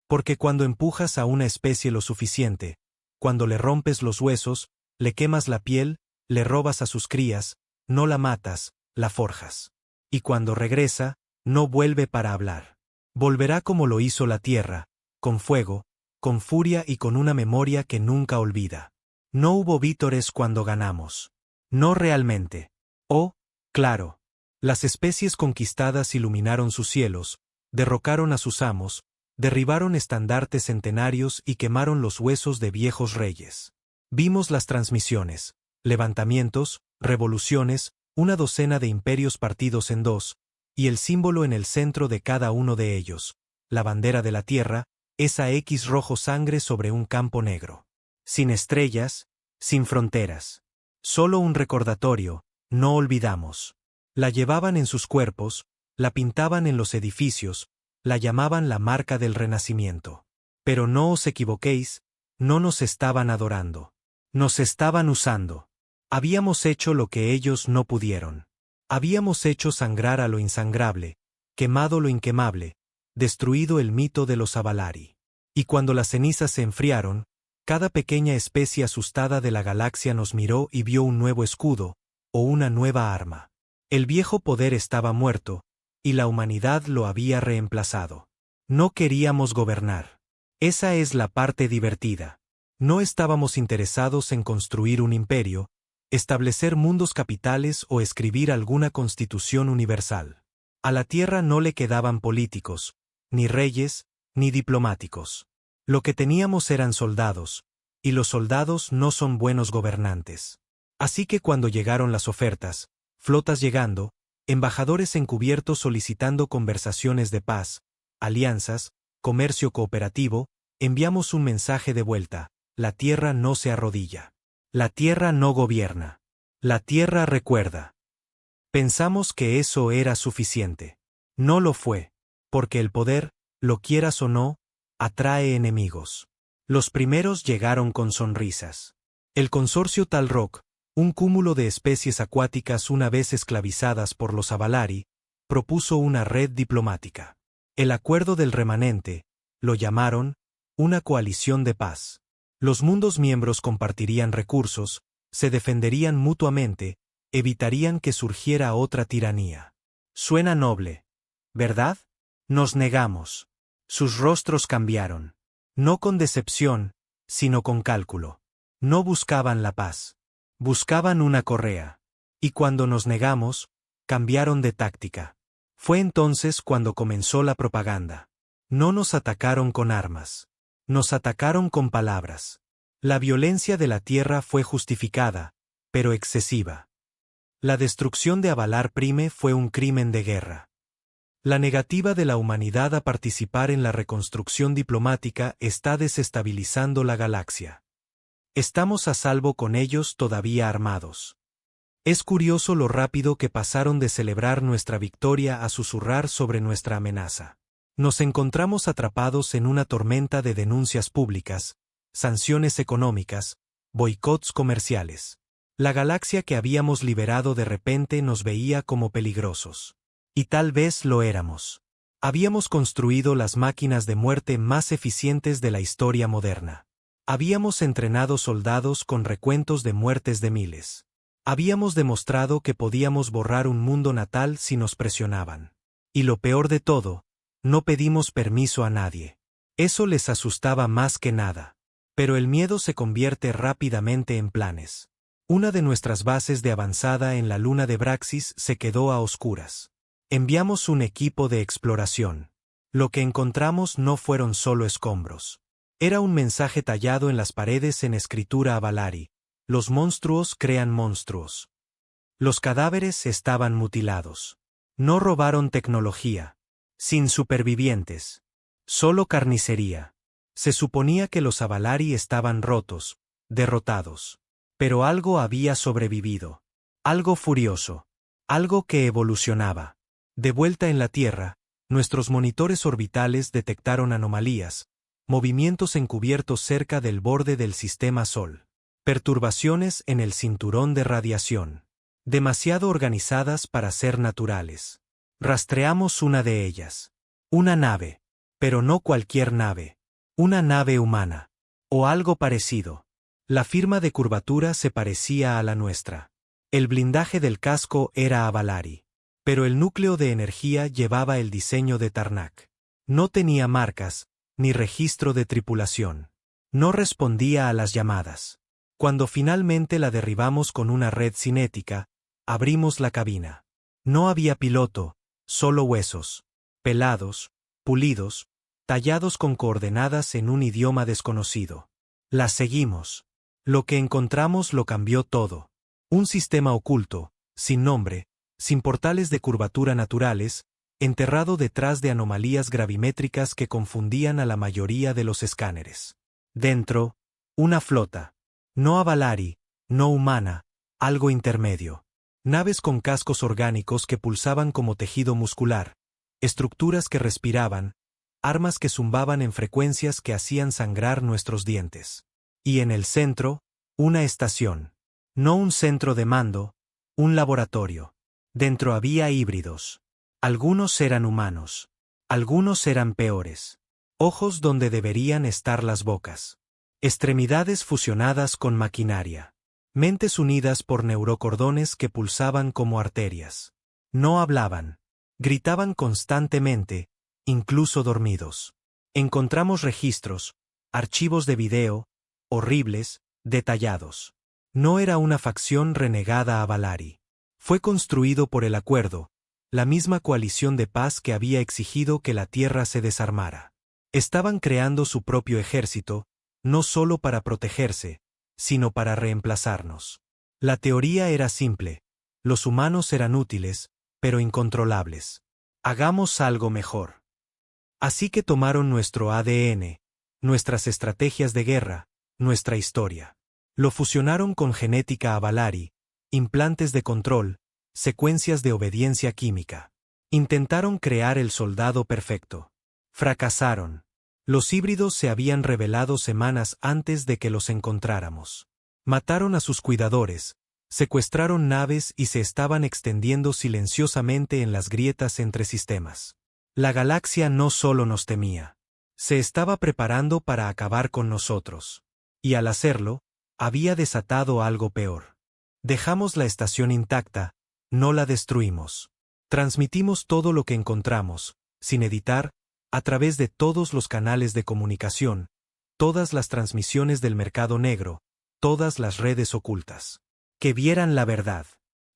Porque cuando empujas a una especie lo suficiente, cuando le rompes los huesos, le quemas la piel, le robas a sus crías, no la matas, la forjas. Y cuando regresa, no vuelve para hablar. Volverá como lo hizo la Tierra, con fuego, con furia y con una memoria que nunca olvida. No hubo vítores cuando ganamos. No realmente. Oh, claro. Las especies conquistadas iluminaron sus cielos, derrocaron a sus amos, derribaron estandartes centenarios y quemaron los huesos de viejos reyes. Vimos las transmisiones, levantamientos, revoluciones, una docena de imperios partidos en dos, y el símbolo en el centro de cada uno de ellos, la bandera de la tierra, esa X rojo sangre sobre un campo negro. Sin estrellas, sin fronteras. Solo un recordatorio, no olvidamos. La llevaban en sus cuerpos, la pintaban en los edificios, la llamaban la marca del Renacimiento. Pero no os equivoquéis, no nos estaban adorando. Nos estaban usando. Habíamos hecho lo que ellos no pudieron. Habíamos hecho sangrar a lo insangrable, quemado lo inquemable, destruido el mito de los Avalari. Y cuando las cenizas se enfriaron, cada pequeña especie asustada de la galaxia nos miró y vio un nuevo escudo, o una nueva arma. El viejo poder estaba muerto, y la humanidad lo había reemplazado. No queríamos gobernar. Esa es la parte divertida. No estábamos interesados en construir un imperio, establecer mundos capitales o escribir alguna constitución universal. A la Tierra no le quedaban políticos, ni reyes, ni diplomáticos. Lo que teníamos eran soldados, y los soldados no son buenos gobernantes. Así que cuando llegaron las ofertas, flotas llegando, embajadores encubiertos solicitando conversaciones de paz, alianzas, comercio cooperativo, enviamos un mensaje de vuelta: la Tierra no se arrodilla. La Tierra no gobierna. La Tierra recuerda. Pensamos que eso era suficiente. No lo fue, porque el poder, lo quieras o no, atrae enemigos. Los primeros llegaron con sonrisas. El consorcio Tal Rock, un cúmulo de especies acuáticas una vez esclavizadas por los Avalari, propuso una red diplomática. El Acuerdo del Remanente, lo llamaron, una coalición de paz. Los mundos miembros compartirían recursos, se defenderían mutuamente, evitarían que surgiera otra tiranía. Suena noble, ¿verdad? Nos negamos. Sus rostros cambiaron. No con decepción, sino con cálculo. No buscaban la paz. Buscaban una correa. Y cuando nos negamos, cambiaron de táctica. Fue entonces cuando comenzó la propaganda. No nos atacaron con armas. Nos atacaron con palabras. La violencia de la Tierra fue justificada, pero excesiva. La destrucción de Avalar Prime fue un crimen de guerra. La negativa de la humanidad a participar en la reconstrucción diplomática está desestabilizando la galaxia. Estamos a salvo con ellos todavía armados. Es curioso lo rápido que pasaron de celebrar nuestra victoria a susurrar sobre nuestra amenaza. Nos encontramos atrapados en una tormenta de denuncias públicas, sanciones económicas, boicots comerciales. La galaxia que habíamos liberado de repente nos veía como peligrosos. Y tal vez lo éramos. Habíamos construido las máquinas de muerte más eficientes de la historia moderna. Habíamos entrenado soldados con recuentos de muertes de miles. Habíamos demostrado que podíamos borrar un mundo natal si nos presionaban. Y lo peor de todo, no pedimos permiso a nadie. Eso les asustaba más que nada. Pero el miedo se convierte rápidamente en planes. Una de nuestras bases de avanzada en la luna de Braxis se quedó a oscuras. Enviamos un equipo de exploración. Lo que encontramos no fueron solo escombros. Era un mensaje tallado en las paredes en escritura Avalari: los monstruos crean monstruos. Los cadáveres estaban mutilados. No robaron tecnología. Sin supervivientes. Solo carnicería. Se suponía que los Avalari estaban rotos, derrotados. Pero algo había sobrevivido. Algo furioso. Algo que evolucionaba. De vuelta en la Tierra, nuestros monitores orbitales detectaron anomalías, movimientos encubiertos cerca del borde del sistema Sol. Perturbaciones en el cinturón de radiación. Demasiado organizadas para ser naturales. Rastreamos una de ellas. Una nave. Pero no cualquier nave. Una nave humana. O algo parecido. La firma de curvatura se parecía a la nuestra. El blindaje del casco era Avalari. Pero el núcleo de energía llevaba el diseño de Tarnak. No tenía marcas, ni registro de tripulación. No respondía a las llamadas. Cuando finalmente la derribamos con una red cinética, abrimos la cabina. No había piloto, solo huesos. Pelados, pulidos, tallados con coordenadas en un idioma desconocido. La seguimos. Lo que encontramos lo cambió todo. Un sistema oculto, sin nombre, sin portales de curvatura naturales, enterrado detrás de anomalías gravimétricas que confundían a la mayoría de los escáneres. Dentro, una flota. No Avalari, no humana, algo intermedio. Naves con cascos orgánicos que pulsaban como tejido muscular, estructuras que respiraban, armas que zumbaban en frecuencias que hacían sangrar nuestros dientes. Y en el centro, una estación. No un centro de mando, un laboratorio. Dentro había híbridos. Algunos eran humanos. Algunos eran peores. Ojos donde deberían estar las bocas. Extremidades fusionadas con maquinaria. Mentes unidas por neurocordones que pulsaban como arterias. No hablaban. Gritaban constantemente, incluso dormidos. Encontramos registros, archivos de video, horribles, detallados. No era una facción renegada a Avalari. Fue construido por el Acuerdo, la misma coalición de paz que había exigido que la Tierra se desarmara. Estaban creando su propio ejército, no solo para protegerse, sino para reemplazarnos. La teoría era simple: los humanos eran útiles, pero incontrolables. Hagamos algo mejor. Así que tomaron nuestro ADN, nuestras estrategias de guerra, nuestra historia. Lo fusionaron con genética Avalari, implantes de control, secuencias de obediencia química. Intentaron crear el soldado perfecto. Fracasaron. Los híbridos se habían revelado semanas antes de que los encontráramos. Mataron a sus cuidadores, secuestraron naves y se estaban extendiendo silenciosamente en las grietas entre sistemas. La galaxia no solo nos temía. Se estaba preparando para acabar con nosotros. Y al hacerlo, había desatado algo peor. Dejamos la estación intacta, no la destruimos. Transmitimos todo lo que encontramos, sin editar, a través de todos los canales de comunicación, todas las transmisiones del mercado negro, todas las redes ocultas. Que vieran la verdad.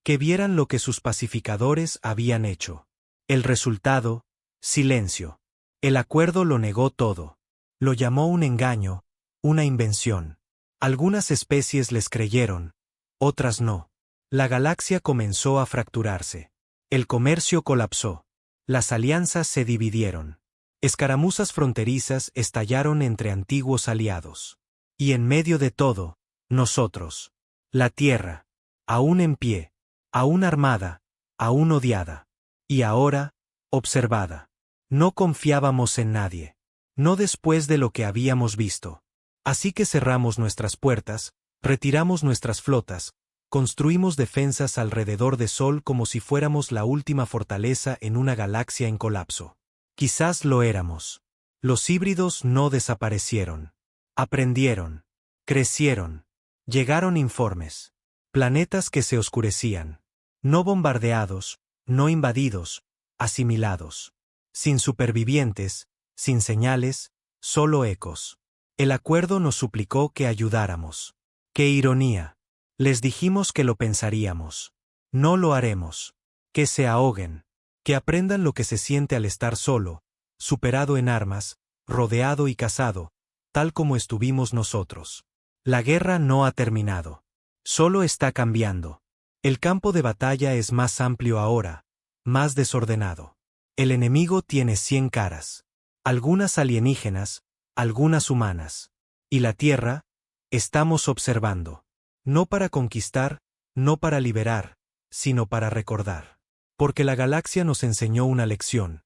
Que vieran lo que sus pacificadores habían hecho. El resultado: silencio. El Acuerdo lo negó todo. Lo llamó un engaño, una invención. Algunas especies les creyeron, otras no. La galaxia comenzó a fracturarse. El comercio colapsó. Las alianzas se dividieron. Escaramuzas fronterizas estallaron entre antiguos aliados. Y en medio de todo, nosotros. La Tierra. Aún en pie. Aún armada. Aún odiada. Y ahora, observada. No confiábamos en nadie. No después de lo que habíamos visto. Así que cerramos nuestras puertas, retiramos nuestras flotas, construimos defensas alrededor de Sol como si fuéramos la última fortaleza en una galaxia en colapso. Quizás lo éramos. Los híbridos no desaparecieron. Aprendieron. Crecieron. Llegaron informes. Planetas que se oscurecían. No bombardeados, no invadidos, asimilados. Sin supervivientes, sin señales, solo ecos. El Acuerdo nos suplicó que ayudáramos. ¡Qué ironía! Les dijimos que lo pensaríamos. No lo haremos. Que se ahoguen. Que aprendan lo que se siente al estar solo, superado en armas, rodeado y cazado, tal como estuvimos nosotros. La guerra no ha terminado. Solo está cambiando. El campo de batalla es más amplio ahora, más desordenado. El enemigo tiene 100 caras. Algunas alienígenas, algunas humanas. Y la Tierra, estamos observando. No para conquistar, no para liberar, sino para recordar. Porque la galaxia nos enseñó una lección.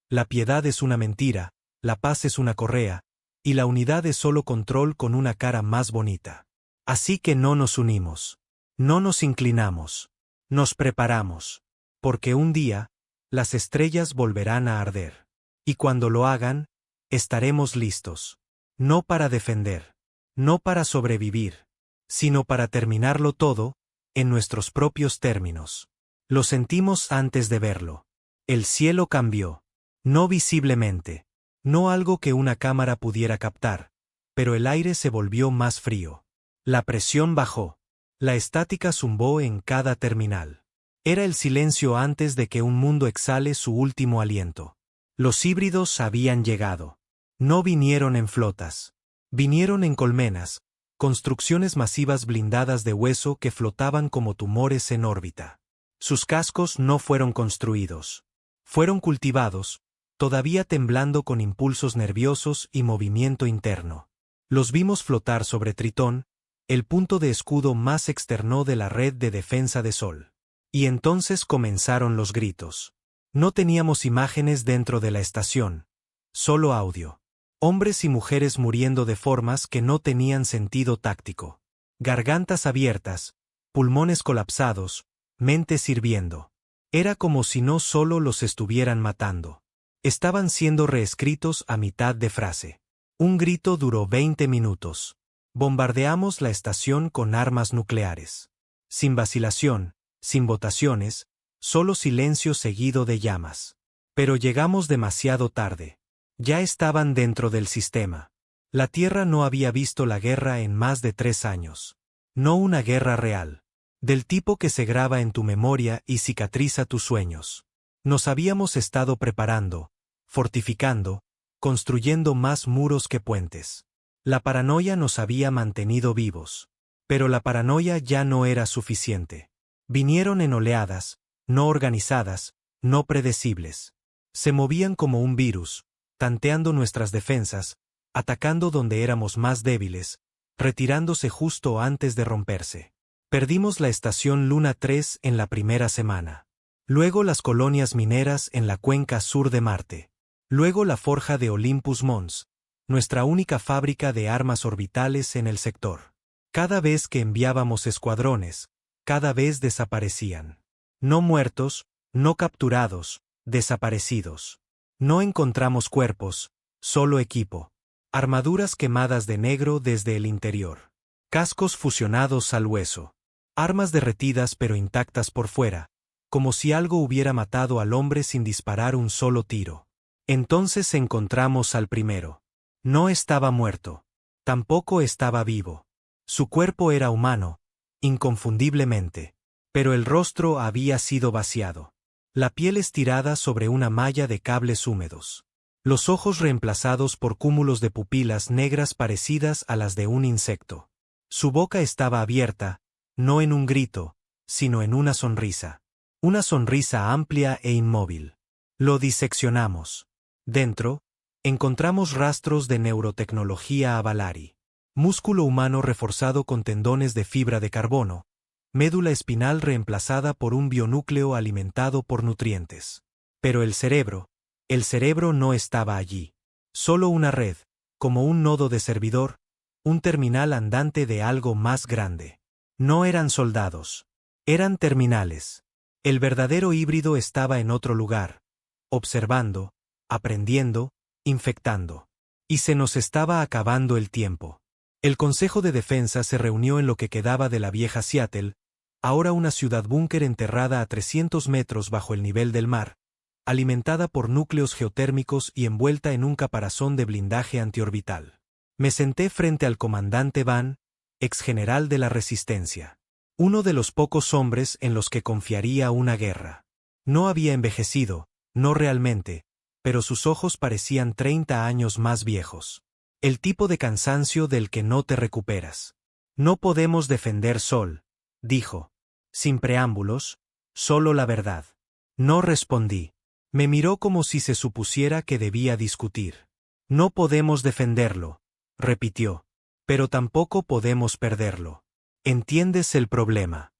La piedad es una mentira, la paz es una correa, y la unidad es solo control con una cara más bonita. Así que no nos unimos. No nos inclinamos. Nos preparamos. Porque un día, las estrellas volverán a arder. Y cuando lo hagan, estaremos listos. No para defender. No para sobrevivir. Sino para terminarlo todo, en nuestros propios términos. Lo sentimos antes de verlo. El cielo cambió. No visiblemente. No algo que una cámara pudiera captar, pero el aire se volvió más frío. La presión bajó. La estática zumbó en cada terminal. Era el silencio antes de que un mundo exhale su último aliento. Los híbridos habían llegado. No vinieron en flotas. Vinieron en colmenas, construcciones masivas blindadas de hueso que flotaban como tumores en órbita. Sus cascos no fueron construidos. Fueron cultivados, todavía temblando con impulsos nerviosos y movimiento interno. Los vimos flotar sobre Tritón, el punto de escudo más externo de la red de defensa de Sol. Y entonces comenzaron los gritos. No teníamos imágenes dentro de la estación, solo audio. Hombres y mujeres muriendo de formas que no tenían sentido táctico. Gargantas abiertas, pulmones colapsados, mentes hirviendo. Era como si no solo los estuvieran matando. Estaban siendo reescritos a mitad de frase. Un grito duró 20 minutos. Bombardeamos la estación con armas nucleares. Sin vacilación, sin votaciones, solo silencio seguido de llamas. Pero llegamos demasiado tarde. Ya estaban dentro del sistema. La Tierra no había visto la guerra en más de 3 años. No una guerra real. Del tipo que se graba en tu memoria y cicatriza tus sueños. Nos habíamos estado preparando, fortificando, construyendo más muros que puentes. La paranoia nos había mantenido vivos. Pero la paranoia ya no era suficiente. Vinieron en oleadas, no organizadas, no predecibles. Se movían como un virus, tanteando nuestras defensas, atacando donde éramos más débiles, retirándose justo antes de romperse. Perdimos la estación Luna 3 en la primera semana. Luego las colonias mineras en la cuenca sur de Marte. Luego la forja de Olympus Mons, nuestra única fábrica de armas orbitales en el sector. Cada vez que enviábamos escuadrones, cada vez desaparecían. No muertos, no capturados, desaparecidos. No encontramos cuerpos, solo equipo. Armaduras quemadas de negro desde el interior. Cascos fusionados al hueso. Armas derretidas pero intactas por fuera, como si algo hubiera matado al hombre sin disparar un solo tiro. Entonces encontramos al primero. No estaba muerto. Tampoco estaba vivo. Su cuerpo era humano, inconfundiblemente. Pero el rostro había sido vaciado. La piel estirada sobre una malla de cables húmedos. Los ojos reemplazados por cúmulos de pupilas negras parecidas a las de un insecto. Su boca estaba abierta, no en un grito, sino en una sonrisa. Una sonrisa amplia e inmóvil. Lo diseccionamos. Dentro, encontramos rastros de neurotecnología Avalari. Músculo humano reforzado con tendones de fibra de carbono. Médula espinal reemplazada por un bionúcleo alimentado por nutrientes. Pero el cerebro no estaba allí. Solo una red, como un nodo de servidor, un terminal andante de algo más grande. No eran soldados. Eran terminales. El verdadero híbrido estaba en otro lugar, observando, aprendiendo, infectando. Y se nos estaba acabando el tiempo. El Consejo de Defensa se reunió en lo que quedaba de la vieja Seattle, ahora una ciudad búnker enterrada a 300 metros bajo el nivel del mar, alimentada por núcleos geotérmicos y envuelta en un caparazón de blindaje antiorbital. Me senté frente al comandante Van, ex general de la Resistencia. Uno de los pocos hombres en los que confiaría una guerra. No había envejecido, no realmente, pero sus ojos parecían 30 años más viejos. El tipo de cansancio del que no te recuperas. No podemos defender Sol, dijo. Sin preámbulos, solo la verdad. No respondí. Me miró como si se supusiera que debía discutir. No podemos defenderlo, repitió. Pero tampoco podemos perderlo. ¿Entiendes el problema?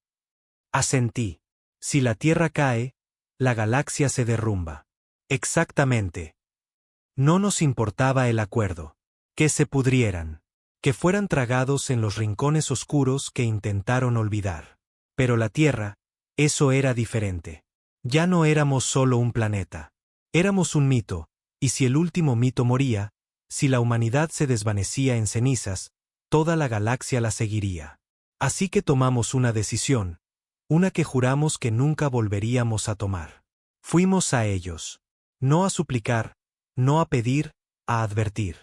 Asentí. Si la Tierra cae, la galaxia se derrumba. Exactamente. No nos importaba el acuerdo. Que se pudrieran. Que fueran tragados en los rincones oscuros que intentaron olvidar. Pero la Tierra, eso era diferente. Ya no éramos solo un planeta. Éramos un mito, y si el último mito moría, si la humanidad se desvanecía en cenizas, toda la galaxia la seguiría. Así que tomamos una decisión, una que juramos que nunca volveríamos a tomar. Fuimos a ellos. No a suplicar, no a pedir, a advertir.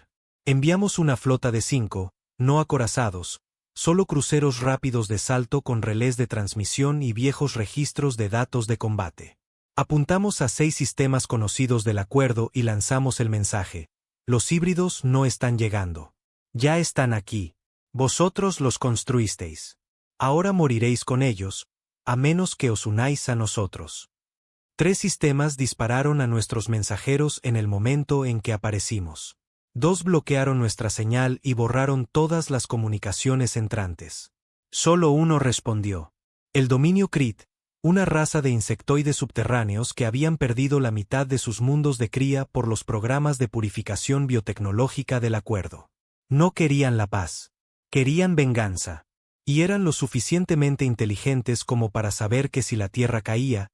Enviamos una flota de 5, no acorazados, solo cruceros rápidos de salto con relés de transmisión y viejos registros de datos de combate. Apuntamos a 6 sistemas conocidos del acuerdo y lanzamos el mensaje: los híbridos no están llegando. Ya están aquí. Vosotros los construisteis. Ahora moriréis con ellos, a menos que os unáis a nosotros. 3 sistemas dispararon a nuestros mensajeros en el momento en que aparecimos. 2 bloquearon nuestra señal y borraron todas las comunicaciones entrantes. Solo uno respondió. El dominio Kree, una raza de insectoides subterráneos que habían perdido la mitad de sus mundos de cría por los programas de purificación biotecnológica del acuerdo. No querían la paz. Querían venganza. Y eran lo suficientemente inteligentes como para saber que si la Tierra caía,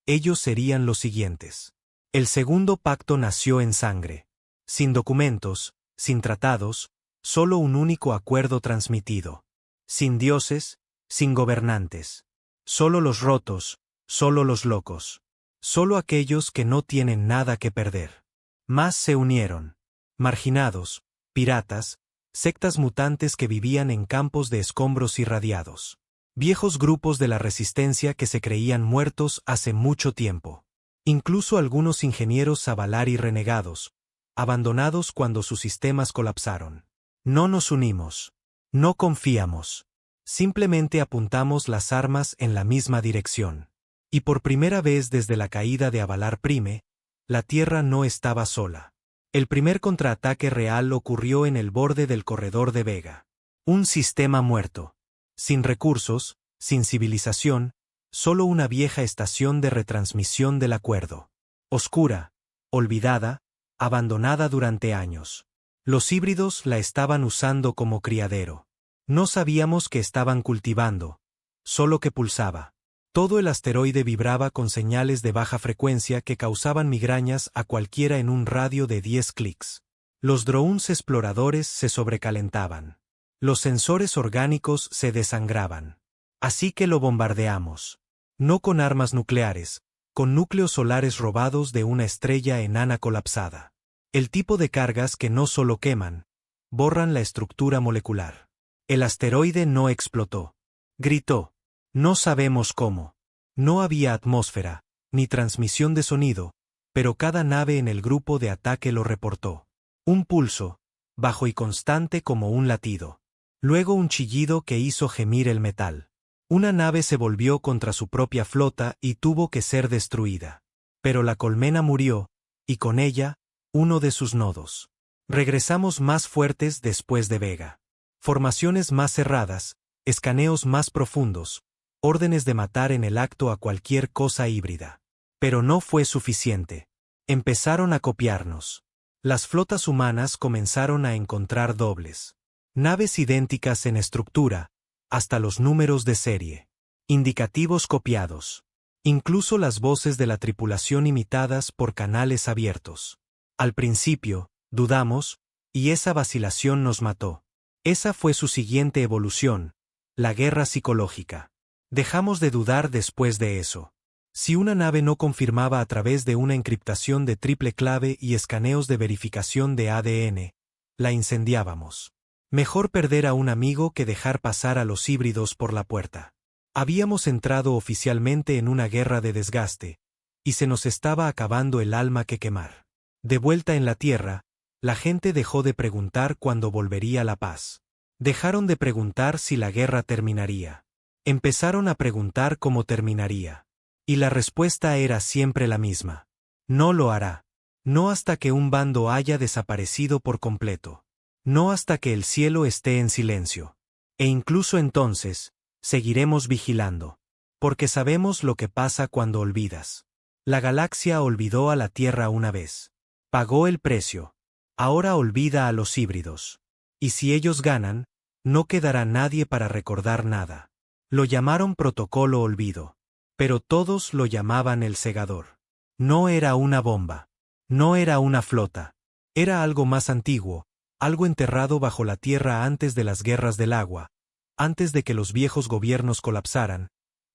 ellos serían los siguientes. El segundo pacto nació en sangre. Sin documentos, sin tratados, solo un único acuerdo transmitido. Sin dioses, sin gobernantes. Solo los rotos, solo los locos. Solo aquellos que no tienen nada que perder. Más se unieron. Marginados, piratas, sectas mutantes que vivían en campos de escombros irradiados. Viejos grupos de la resistencia que se creían muertos hace mucho tiempo. Incluso algunos ingenieros Zavalari renegados, abandonados cuando sus sistemas colapsaron. No nos unimos. No confiamos. Simplemente apuntamos las armas en la misma dirección. Y por primera vez desde la caída de Avalar Prime, la Tierra no estaba sola. El primer contraataque real ocurrió en el borde del corredor de Vega. Un sistema muerto. Sin recursos, sin civilización, solo una vieja estación de retransmisión del acuerdo. Oscura, olvidada, abandonada durante años. Los híbridos la estaban usando como criadero. No sabíamos que estaban cultivando, solo que pulsaba. Todo el asteroide vibraba con señales de baja frecuencia que causaban migrañas a cualquiera en un radio de 10 clics. Los drones exploradores se sobrecalentaban. Los sensores orgánicos se desangraban. Así que lo bombardeamos. No con armas nucleares, con núcleos solares robados de una estrella enana colapsada. El tipo de cargas que no solo queman, borran la estructura molecular. El asteroide no explotó. Gritó. No sabemos cómo. No había atmósfera, ni transmisión de sonido, pero cada nave en el grupo de ataque lo reportó. Un pulso, bajo y constante como un latido. Luego un chillido que hizo gemir el metal. Una nave se volvió contra su propia flota y tuvo que ser destruida. Pero la colmena murió, y con ella, uno de sus nodos. Regresamos más fuertes después de Vega. Formaciones más cerradas, escaneos más profundos, órdenes de matar en el acto a cualquier cosa híbrida. Pero no fue suficiente. Empezaron a copiarnos. Las flotas humanas comenzaron a encontrar dobles. Naves idénticas en estructura, hasta los números de serie. Indicativos copiados. Incluso las voces de la tripulación imitadas por canales abiertos. Al principio, dudamos, y esa vacilación nos mató. Esa fue su siguiente evolución, la guerra psicológica. Dejamos de dudar después de eso. Si una nave no confirmaba a través de una encriptación de triple clave y escaneos de verificación de ADN, la incendiábamos. Mejor perder a un amigo que dejar pasar a los híbridos por la puerta. Habíamos entrado oficialmente en una guerra de desgaste, y se nos estaba acabando el alma que quemar. De vuelta en la Tierra, la gente dejó de preguntar cuándo volvería la paz. Dejaron de preguntar si la guerra terminaría. Empezaron a preguntar cómo terminaría. Y la respuesta era siempre la misma. No lo hará. No hasta que un bando haya desaparecido por completo. No hasta que el cielo esté en silencio. E incluso entonces, seguiremos vigilando. Porque sabemos lo que pasa cuando olvidas. La galaxia olvidó a la Tierra una vez. Pagó el precio. Ahora olvida a los híbridos. Y si ellos ganan, no quedará nadie para recordar nada. Lo llamaron Protocolo Olvido. Pero todos lo llamaban el Segador. No era una bomba. No era una flota. Era algo más antiguo, algo enterrado bajo la tierra antes de las guerras del agua, antes de que los viejos gobiernos colapsaran,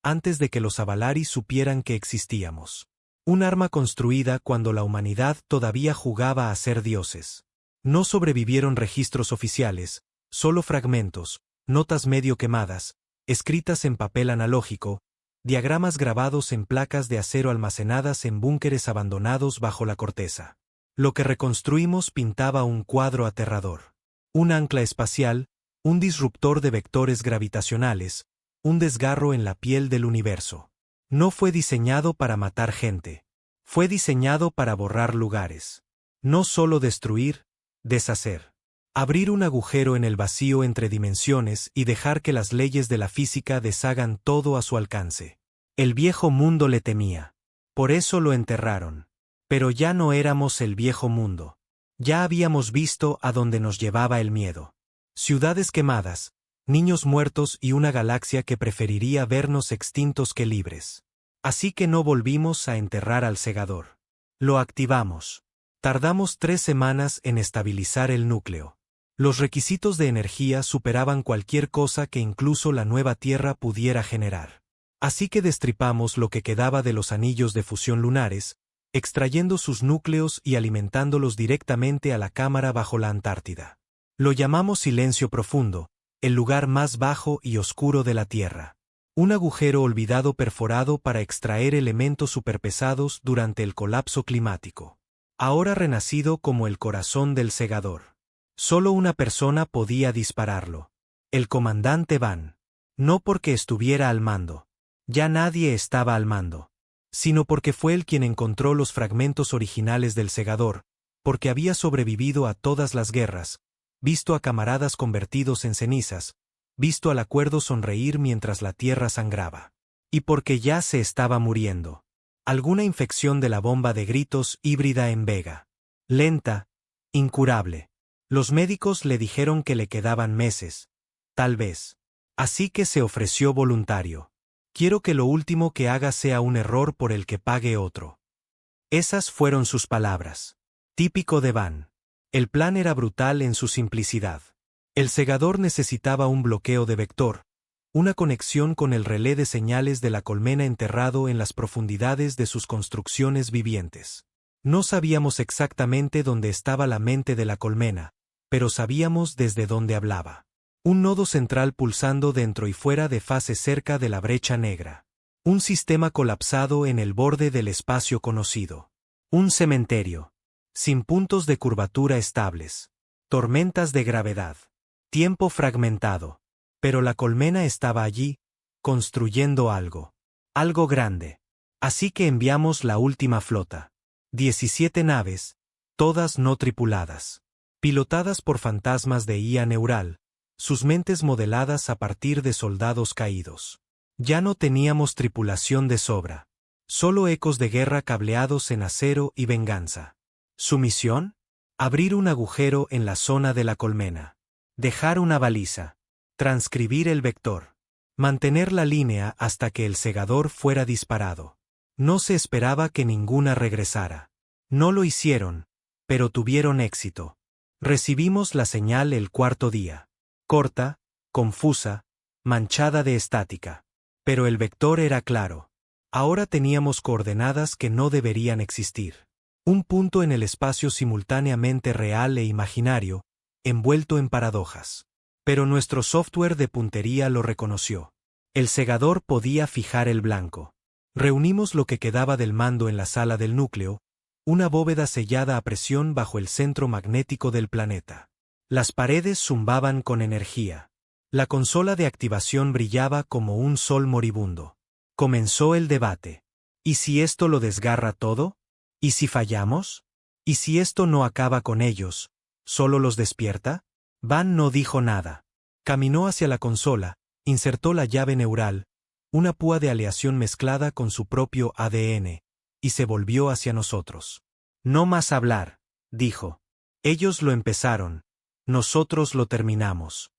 antes de que los Avalari supieran que existíamos. Un arma construida cuando la humanidad todavía jugaba a ser dioses. No sobrevivieron registros oficiales, solo fragmentos, notas medio quemadas, escritas en papel analógico, diagramas grabados en placas de acero almacenadas en búnkeres abandonados bajo la corteza. Lo que reconstruimos pintaba un cuadro aterrador. Un ancla espacial, un disruptor de vectores gravitacionales, un desgarro en la piel del universo. No fue diseñado para matar gente. Fue diseñado para borrar lugares. No solo destruir, deshacer. Abrir un agujero en el vacío entre dimensiones y dejar que las leyes de la física deshagan todo a su alcance. El viejo mundo le temía. Por eso lo enterraron. Pero ya no éramos el viejo mundo. Ya habíamos visto a dónde nos llevaba el miedo. Ciudades quemadas, niños muertos y una galaxia que preferiría vernos extintos que libres. Así que no volvimos a enterrar al segador. Lo activamos. Tardamos 3 semanas en estabilizar el núcleo. Los requisitos de energía superaban cualquier cosa que incluso la nueva Tierra pudiera generar. Así que destripamos lo que quedaba de los anillos de fusión lunares, extrayendo sus núcleos y alimentándolos directamente a la cámara bajo la Antártida. Lo llamamos silencio profundo, el lugar más bajo y oscuro de la Tierra. Un agujero olvidado perforado para extraer elementos superpesados durante el colapso climático. Ahora renacido como el corazón del segador. Solo una persona podía dispararlo. El comandante Van. No porque estuviera al mando. Ya nadie estaba al mando. Sino porque fue él quien encontró los fragmentos originales del segador, porque había sobrevivido a todas las guerras, visto a camaradas convertidos en cenizas, visto al acuerdo sonreír mientras la tierra sangraba. Y porque ya se estaba muriendo. Alguna infección de la bomba de gritos híbrida en Vega. Lenta, incurable. Los médicos le dijeron que le quedaban meses. Tal vez. Así que se ofreció voluntario. Quiero que lo último que haga sea un error por el que pague otro. Esas fueron sus palabras. Típico de Van. El plan era brutal en su simplicidad. El segador necesitaba un bloqueo de vector, una conexión con el relé de señales de la colmena enterrado en las profundidades de sus construcciones vivientes. No sabíamos exactamente dónde estaba la mente de la colmena, pero sabíamos desde dónde hablaba. Un nodo central pulsando dentro y fuera de fase cerca de la brecha negra. Un sistema colapsado en el borde del espacio conocido. Un cementerio. Sin puntos de curvatura estables. Tormentas de gravedad. Tiempo fragmentado. Pero la colmena estaba allí, construyendo algo. Algo grande. Así que enviamos la última flota. 17 naves, todas no tripuladas. Pilotadas por fantasmas de IA neural, sus mentes modeladas a partir de soldados caídos. Ya no teníamos tripulación de sobra. Solo ecos de guerra cableados en acero y venganza. ¿Su misión? Abrir un agujero en la zona de la colmena. Dejar una baliza. Transcribir el vector. Mantener la línea hasta que el segador fuera disparado. No se esperaba que ninguna regresara. No lo hicieron, pero tuvieron éxito. Recibimos la señal el 4.º día. Corta, confusa, manchada de estática. Pero el vector era claro. Ahora teníamos coordenadas que no deberían existir. Un punto en el espacio simultáneamente real e imaginario, envuelto en paradojas. Pero nuestro software de puntería lo reconoció. El segador podía fijar el blanco. Reunimos lo que quedaba del mando en la sala del núcleo, una bóveda sellada a presión bajo el centro magnético del planeta. Las paredes zumbaban con energía. La consola de activación brillaba como un sol moribundo. Comenzó el debate. ¿Y si esto lo desgarra todo? ¿Y si fallamos? ¿Y si esto no acaba con ellos, solo los despierta? Van no dijo nada. Caminó hacia la consola, insertó la llave neural, una púa de aleación mezclada con su propio ADN, y se volvió hacia nosotros. No más hablar, dijo. Ellos lo empezaron, nosotros lo terminamos.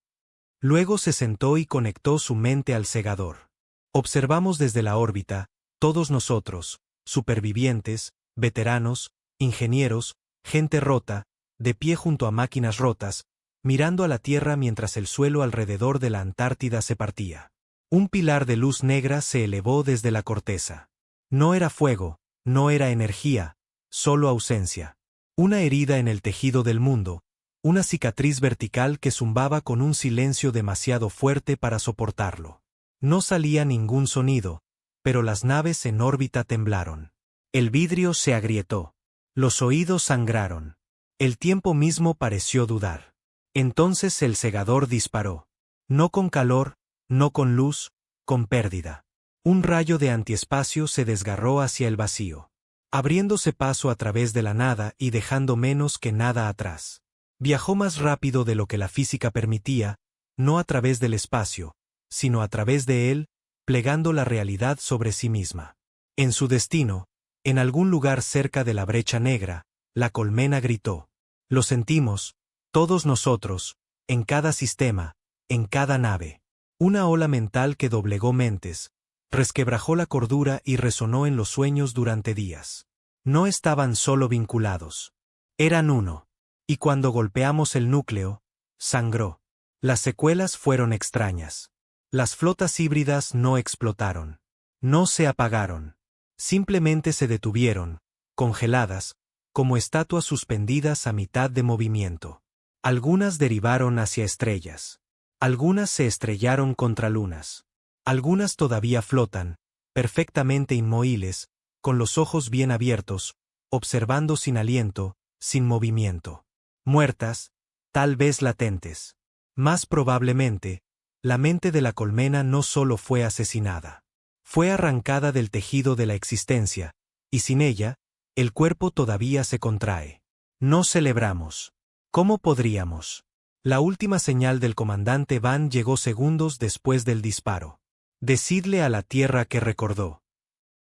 Luego se sentó y conectó su mente al segador. Observamos desde la órbita, todos nosotros, supervivientes, veteranos, ingenieros, gente rota, de pie junto a máquinas rotas, mirando a la Tierra mientras el suelo alrededor de la Antártida se partía. Un pilar de luz negra se elevó desde la corteza. No era fuego, no era energía, solo ausencia. Una herida en el tejido del mundo, una cicatriz vertical que zumbaba con un silencio demasiado fuerte para soportarlo. No salía ningún sonido, pero las naves en órbita temblaron. El vidrio se agrietó. Los oídos sangraron. El tiempo mismo pareció dudar. Entonces el segador disparó. No con calor, no con luz, con pérdida. Un rayo de antiespacio se desgarró hacia el vacío, abriéndose paso a través de la nada y dejando menos que nada atrás. Viajó más rápido de lo que la física permitía, no a través del espacio, sino a través de él, plegando la realidad sobre sí misma. En su destino, en algún lugar cerca de la brecha negra, la colmena gritó. Lo sentimos, todos nosotros, en cada sistema, en cada nave. Una ola mental que doblegó mentes, resquebrajó la cordura y resonó en los sueños durante días. No estaban solo vinculados. Eran uno. Y cuando golpeamos el núcleo, sangró. Las secuelas fueron extrañas. Las flotas híbridas no explotaron. No se apagaron. Simplemente se detuvieron, congeladas, como estatuas suspendidas a mitad de movimiento. Algunas derivaron hacia estrellas. Algunas se estrellaron contra lunas. Algunas todavía flotan, perfectamente inmóviles, con los ojos bien abiertos, observando sin aliento, sin movimiento. Muertas, tal vez latentes. Más probablemente, la mente de la colmena no solo fue asesinada. Fue arrancada del tejido de la existencia, y sin ella, el cuerpo todavía se contrae. No celebramos. ¿Cómo podríamos? La última señal del comandante Van llegó segundos después del disparo. Decidle a la Tierra que recordó.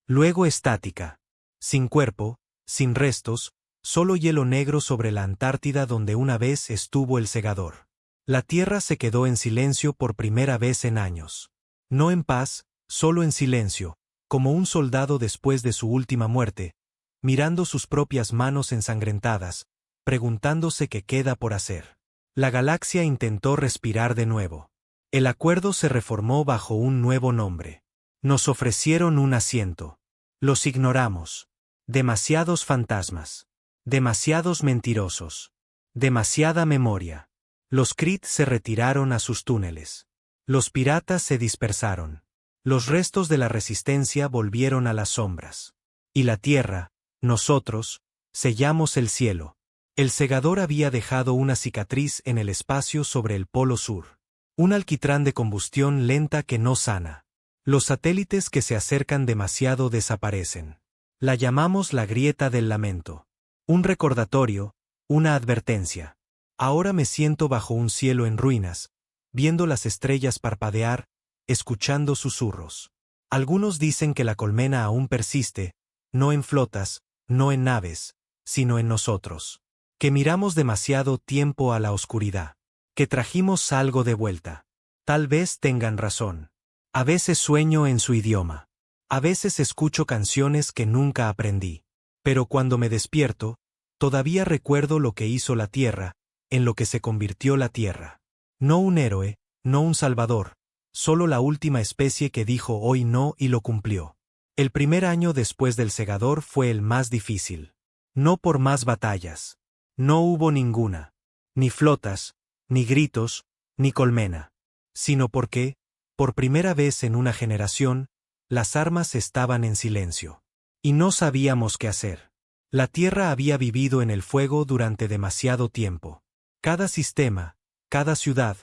Luego estática. Sin cuerpo, sin restos, solo hielo negro sobre la Antártida donde una vez estuvo el segador. La Tierra se quedó en silencio por primera vez en años. No en paz, solo en silencio, como un soldado después de su última muerte, mirando sus propias manos ensangrentadas, preguntándose qué queda por hacer. La galaxia intentó respirar de nuevo. El acuerdo se reformó bajo un nuevo nombre. Nos ofrecieron un asiento. Los ignoramos. Demasiados fantasmas. Demasiados mentirosos. Demasiada memoria. Los Kree se retiraron a sus túneles. Los piratas se dispersaron. Los restos de la resistencia volvieron a las sombras. Y la Tierra, nosotros, sellamos el cielo. El segador había dejado una cicatriz en el espacio sobre el polo sur. Un alquitrán de combustión lenta que no sana. Los satélites que se acercan demasiado desaparecen. La llamamos la grieta del lamento. Un recordatorio, una advertencia. Ahora me siento bajo un cielo en ruinas, viendo las estrellas parpadear, escuchando susurros. Algunos dicen que la colmena aún persiste, no en flotas, no en naves, sino en nosotros. Que miramos demasiado tiempo a la oscuridad. Que trajimos algo de vuelta. Tal vez tengan razón. A veces sueño en su idioma. A veces escucho canciones que nunca aprendí. Pero cuando me despierto, todavía recuerdo lo que hizo la Tierra, en lo que se convirtió la Tierra. No un héroe, no un salvador, solo la última especie que dijo hoy no y lo cumplió. El primer año después del segador fue el más difícil. No por más batallas. No hubo ninguna. Ni flotas, ni gritos, ni colmena. Sino porque, por primera vez en una generación, las armas estaban en silencio. Y no sabíamos qué hacer. La Tierra había vivido en el fuego durante demasiado tiempo. Cada sistema, cada ciudad,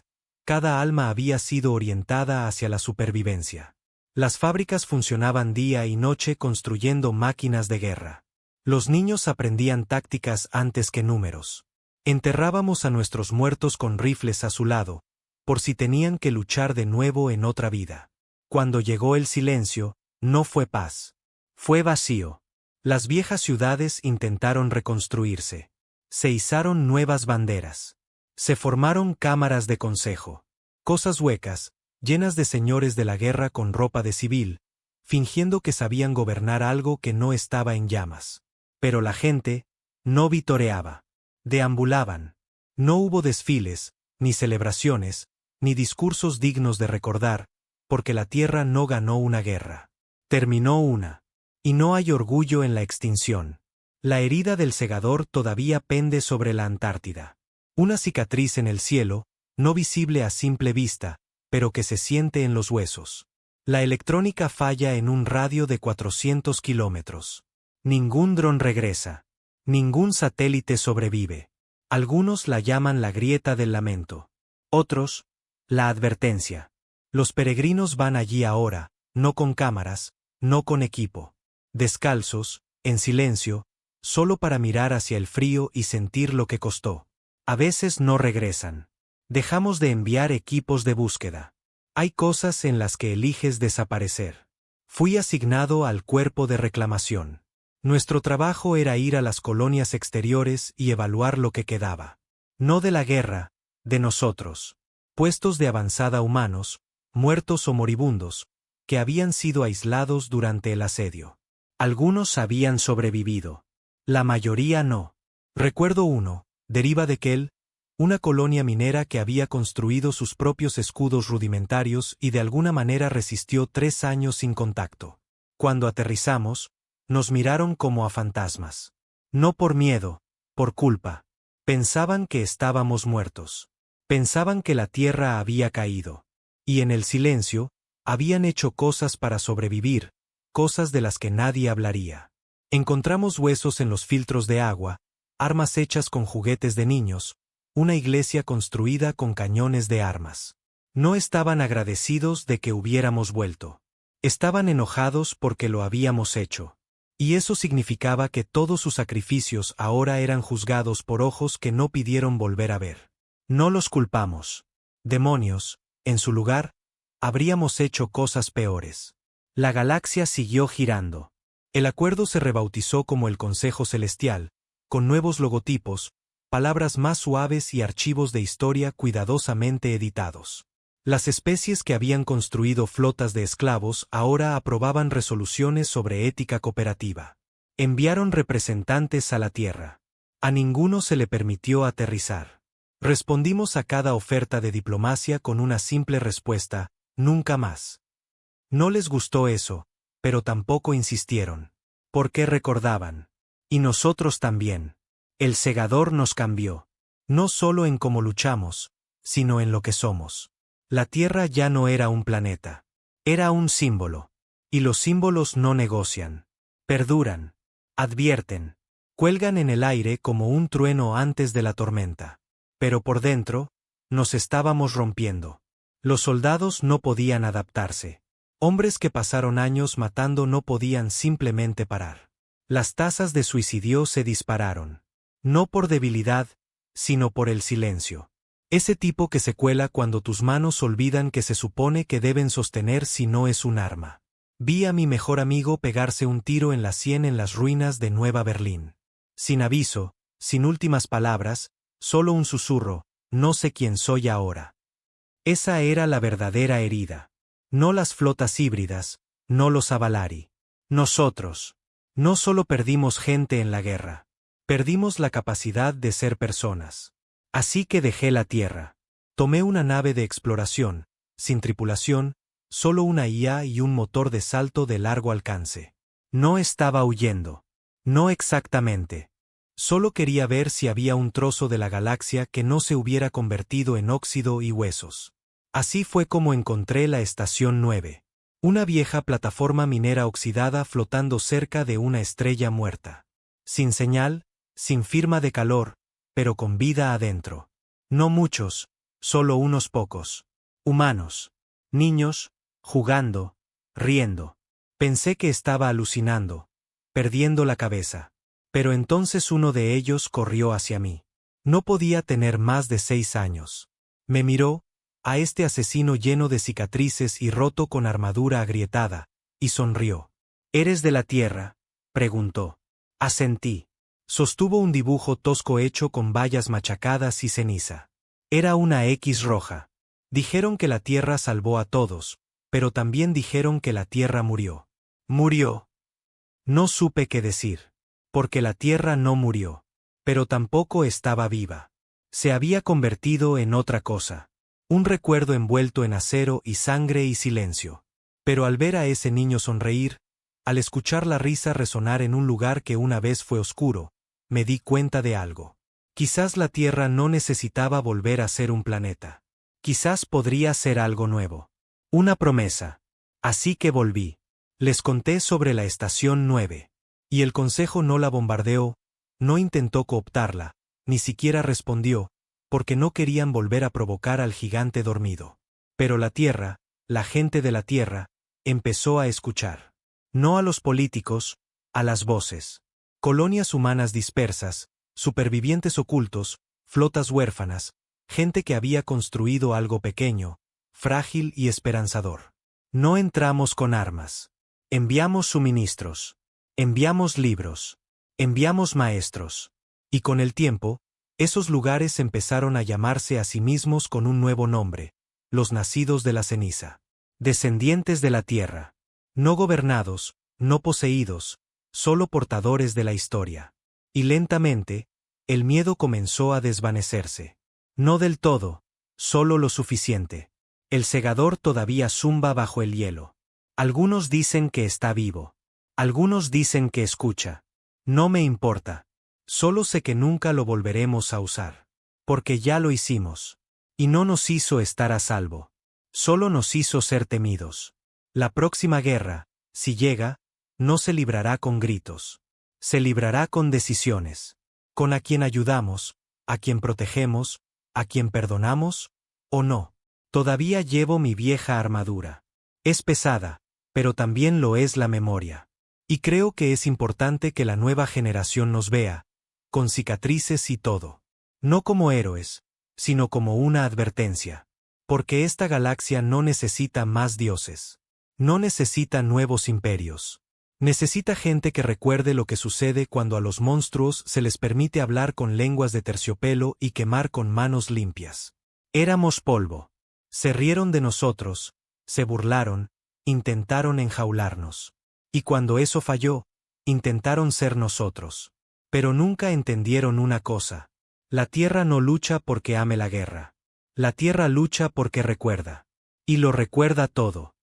cada alma había sido orientada hacia la supervivencia. Las fábricas funcionaban día y noche construyendo máquinas de guerra. Los niños aprendían tácticas antes que números. Enterrábamos a nuestros muertos con rifles a su lado, por si tenían que luchar de nuevo en otra vida. Cuando llegó el silencio, no fue paz. Fue vacío. Las viejas ciudades intentaron reconstruirse. Se izaron nuevas banderas. Se formaron cámaras de consejo. Cosas huecas, llenas de señores de la guerra con ropa de civil, fingiendo que sabían gobernar algo que no estaba en llamas. Pero la gente no vitoreaba. Deambulaban. No hubo desfiles, ni celebraciones, ni discursos dignos de recordar, porque la Tierra no ganó una guerra. Terminó una. Y no hay orgullo en la extinción. La herida del segador todavía pende sobre la Antártida. Una cicatriz en el cielo, no visible a simple vista, pero que se siente en los huesos. La electrónica falla en un radio de 400 kilómetros. Ningún dron regresa. Ningún satélite sobrevive. Algunos la llaman la grieta del lamento. Otros, la advertencia. Los peregrinos van allí ahora, no con cámaras, no con equipo. Descalzos, en silencio, solo para mirar hacia el frío y sentir lo que costó. A veces no regresan. Dejamos de enviar equipos de búsqueda. Hay cosas en las que eliges desaparecer. Fui asignado al cuerpo de reclamación. Nuestro trabajo era ir a las colonias exteriores y evaluar lo que quedaba. No de la guerra, de nosotros. Puestos de avanzada humanos, muertos o moribundos, que habían sido aislados durante el asedio. Algunos habían sobrevivido. La mayoría no. Recuerdo uno, Deriva de Kell, una colonia minera que había construido sus propios escudos rudimentarios y de alguna manera resistió 3 años sin contacto. Cuando aterrizamos, nos miraron como a fantasmas. No por miedo, por culpa. Pensaban que estábamos muertos. Pensaban que la tierra había caído. Y en el silencio, habían hecho cosas para sobrevivir, cosas de las que nadie hablaría. Encontramos huesos en los filtros de agua, armas hechas con juguetes de niños, una iglesia construida con cañones de armas. No estaban agradecidos de que hubiéramos vuelto. Estaban enojados porque lo habíamos hecho. Y eso significaba que todos sus sacrificios ahora eran juzgados por ojos que no pidieron volver a ver. No los culpamos. Demonios, en su lugar, habríamos hecho cosas peores. La galaxia siguió girando. El acuerdo se rebautizó como el Consejo Celestial, con nuevos logotipos, palabras más suaves y archivos de historia cuidadosamente editados. Las especies que habían construido flotas de esclavos ahora aprobaban resoluciones sobre ética cooperativa. Enviaron representantes a la Tierra. A ninguno se le permitió aterrizar. Respondimos a cada oferta de diplomacia con una simple respuesta: nunca más. No les gustó eso, pero tampoco insistieron. Porque recordaban. Y nosotros también. El segador nos cambió. No solo en cómo luchamos, sino en lo que somos. La Tierra ya no era un planeta. Era un símbolo. Y los símbolos no negocian. Perduran. Advierten. Cuelgan en el aire como un trueno antes de la tormenta. Pero por dentro, nos estábamos rompiendo. Los soldados no podían adaptarse. Hombres que pasaron años matando no podían simplemente parar. Las tasas de suicidio se dispararon. No por debilidad, sino por el silencio. Ese tipo que se cuela cuando tus manos olvidan que se supone que deben sostener si no es un arma. Vi a mi mejor amigo pegarse un tiro en la sien en las ruinas de Nueva Berlín. Sin aviso, sin últimas palabras, solo un susurro: no sé quién soy ahora. Esa era la verdadera herida. No las flotas híbridas, no los Avalari. Nosotros. No solo perdimos gente en la guerra. Perdimos la capacidad de ser personas. Así que dejé la Tierra. Tomé una nave de exploración, sin tripulación, solo una IA y un motor de salto de largo alcance. No estaba huyendo. No exactamente. Solo quería ver si había un trozo de la galaxia que no se hubiera convertido en óxido y huesos. Así fue como encontré la Estación 9. Una vieja plataforma minera oxidada flotando cerca de una estrella muerta. Sin señal, sin firma de calor, pero con vida adentro. No muchos, solo unos pocos. Humanos. Niños, jugando, riendo. Pensé que estaba alucinando, perdiendo la cabeza. Pero entonces uno de ellos corrió hacia mí. No podía tener más de 6 años. Me miró, a este asesino lleno de cicatrices y roto con armadura agrietada, y sonrió. ¿Eres de la Tierra?, preguntó. Asentí. Sostuvo un dibujo tosco hecho con bayas machacadas y ceniza. Era una X roja. Dijeron que la Tierra salvó a todos, pero también dijeron que la Tierra murió. Murió. No supe qué decir. Porque la Tierra no murió. Pero tampoco estaba viva. Se había convertido en otra cosa. Un recuerdo envuelto en acero y sangre y silencio. Pero al ver a ese niño sonreír, al escuchar la risa resonar en un lugar que una vez fue oscuro, me di cuenta de algo. Quizás la Tierra no necesitaba volver a ser un planeta. Quizás podría ser algo nuevo. Una promesa. Así que volví. Les conté sobre la Estación 9. Y el Consejo no la bombardeó, no intentó cooptarla, ni siquiera respondió, porque no querían volver a provocar al gigante dormido. Pero la Tierra, la gente de la Tierra, empezó a escuchar. No a los políticos, a las voces. Colonias humanas dispersas, supervivientes ocultos, flotas huérfanas, gente que había construido algo pequeño, frágil y esperanzador. No entramos con armas. Enviamos suministros. Enviamos libros. Enviamos maestros. Y con el tiempo, esos lugares empezaron a llamarse a sí mismos con un nuevo nombre: los nacidos de la ceniza. Descendientes de la tierra. No gobernados, no poseídos, solo portadores de la historia. Y lentamente, el miedo comenzó a desvanecerse. No del todo, solo lo suficiente. El segador todavía zumba bajo el hielo. Algunos dicen que está vivo. Algunos dicen que escucha. No me importa. Solo sé que nunca lo volveremos a usar. Porque ya lo hicimos. Y no nos hizo estar a salvo. Solo nos hizo ser temidos. La próxima guerra, si llega, no se librará con gritos. Se librará con decisiones. Con a quien ayudamos, a quien protegemos, a quien perdonamos, o no. Todavía llevo mi vieja armadura. Es pesada, pero también lo es la memoria. Y creo que es importante que la nueva generación nos vea, con cicatrices y todo. No como héroes, sino como una advertencia. Porque esta galaxia no necesita más dioses. No necesita nuevos imperios. Necesita gente que recuerde lo que sucede cuando a los monstruos se les permite hablar con lenguas de terciopelo y quemar con manos limpias. Éramos polvo. Se rieron de nosotros, se burlaron, intentaron enjaularnos. Y cuando eso falló, intentaron ser nosotros. Pero nunca entendieron una cosa. La Tierra no lucha porque ame la guerra. La Tierra lucha porque recuerda. Y lo recuerda todo.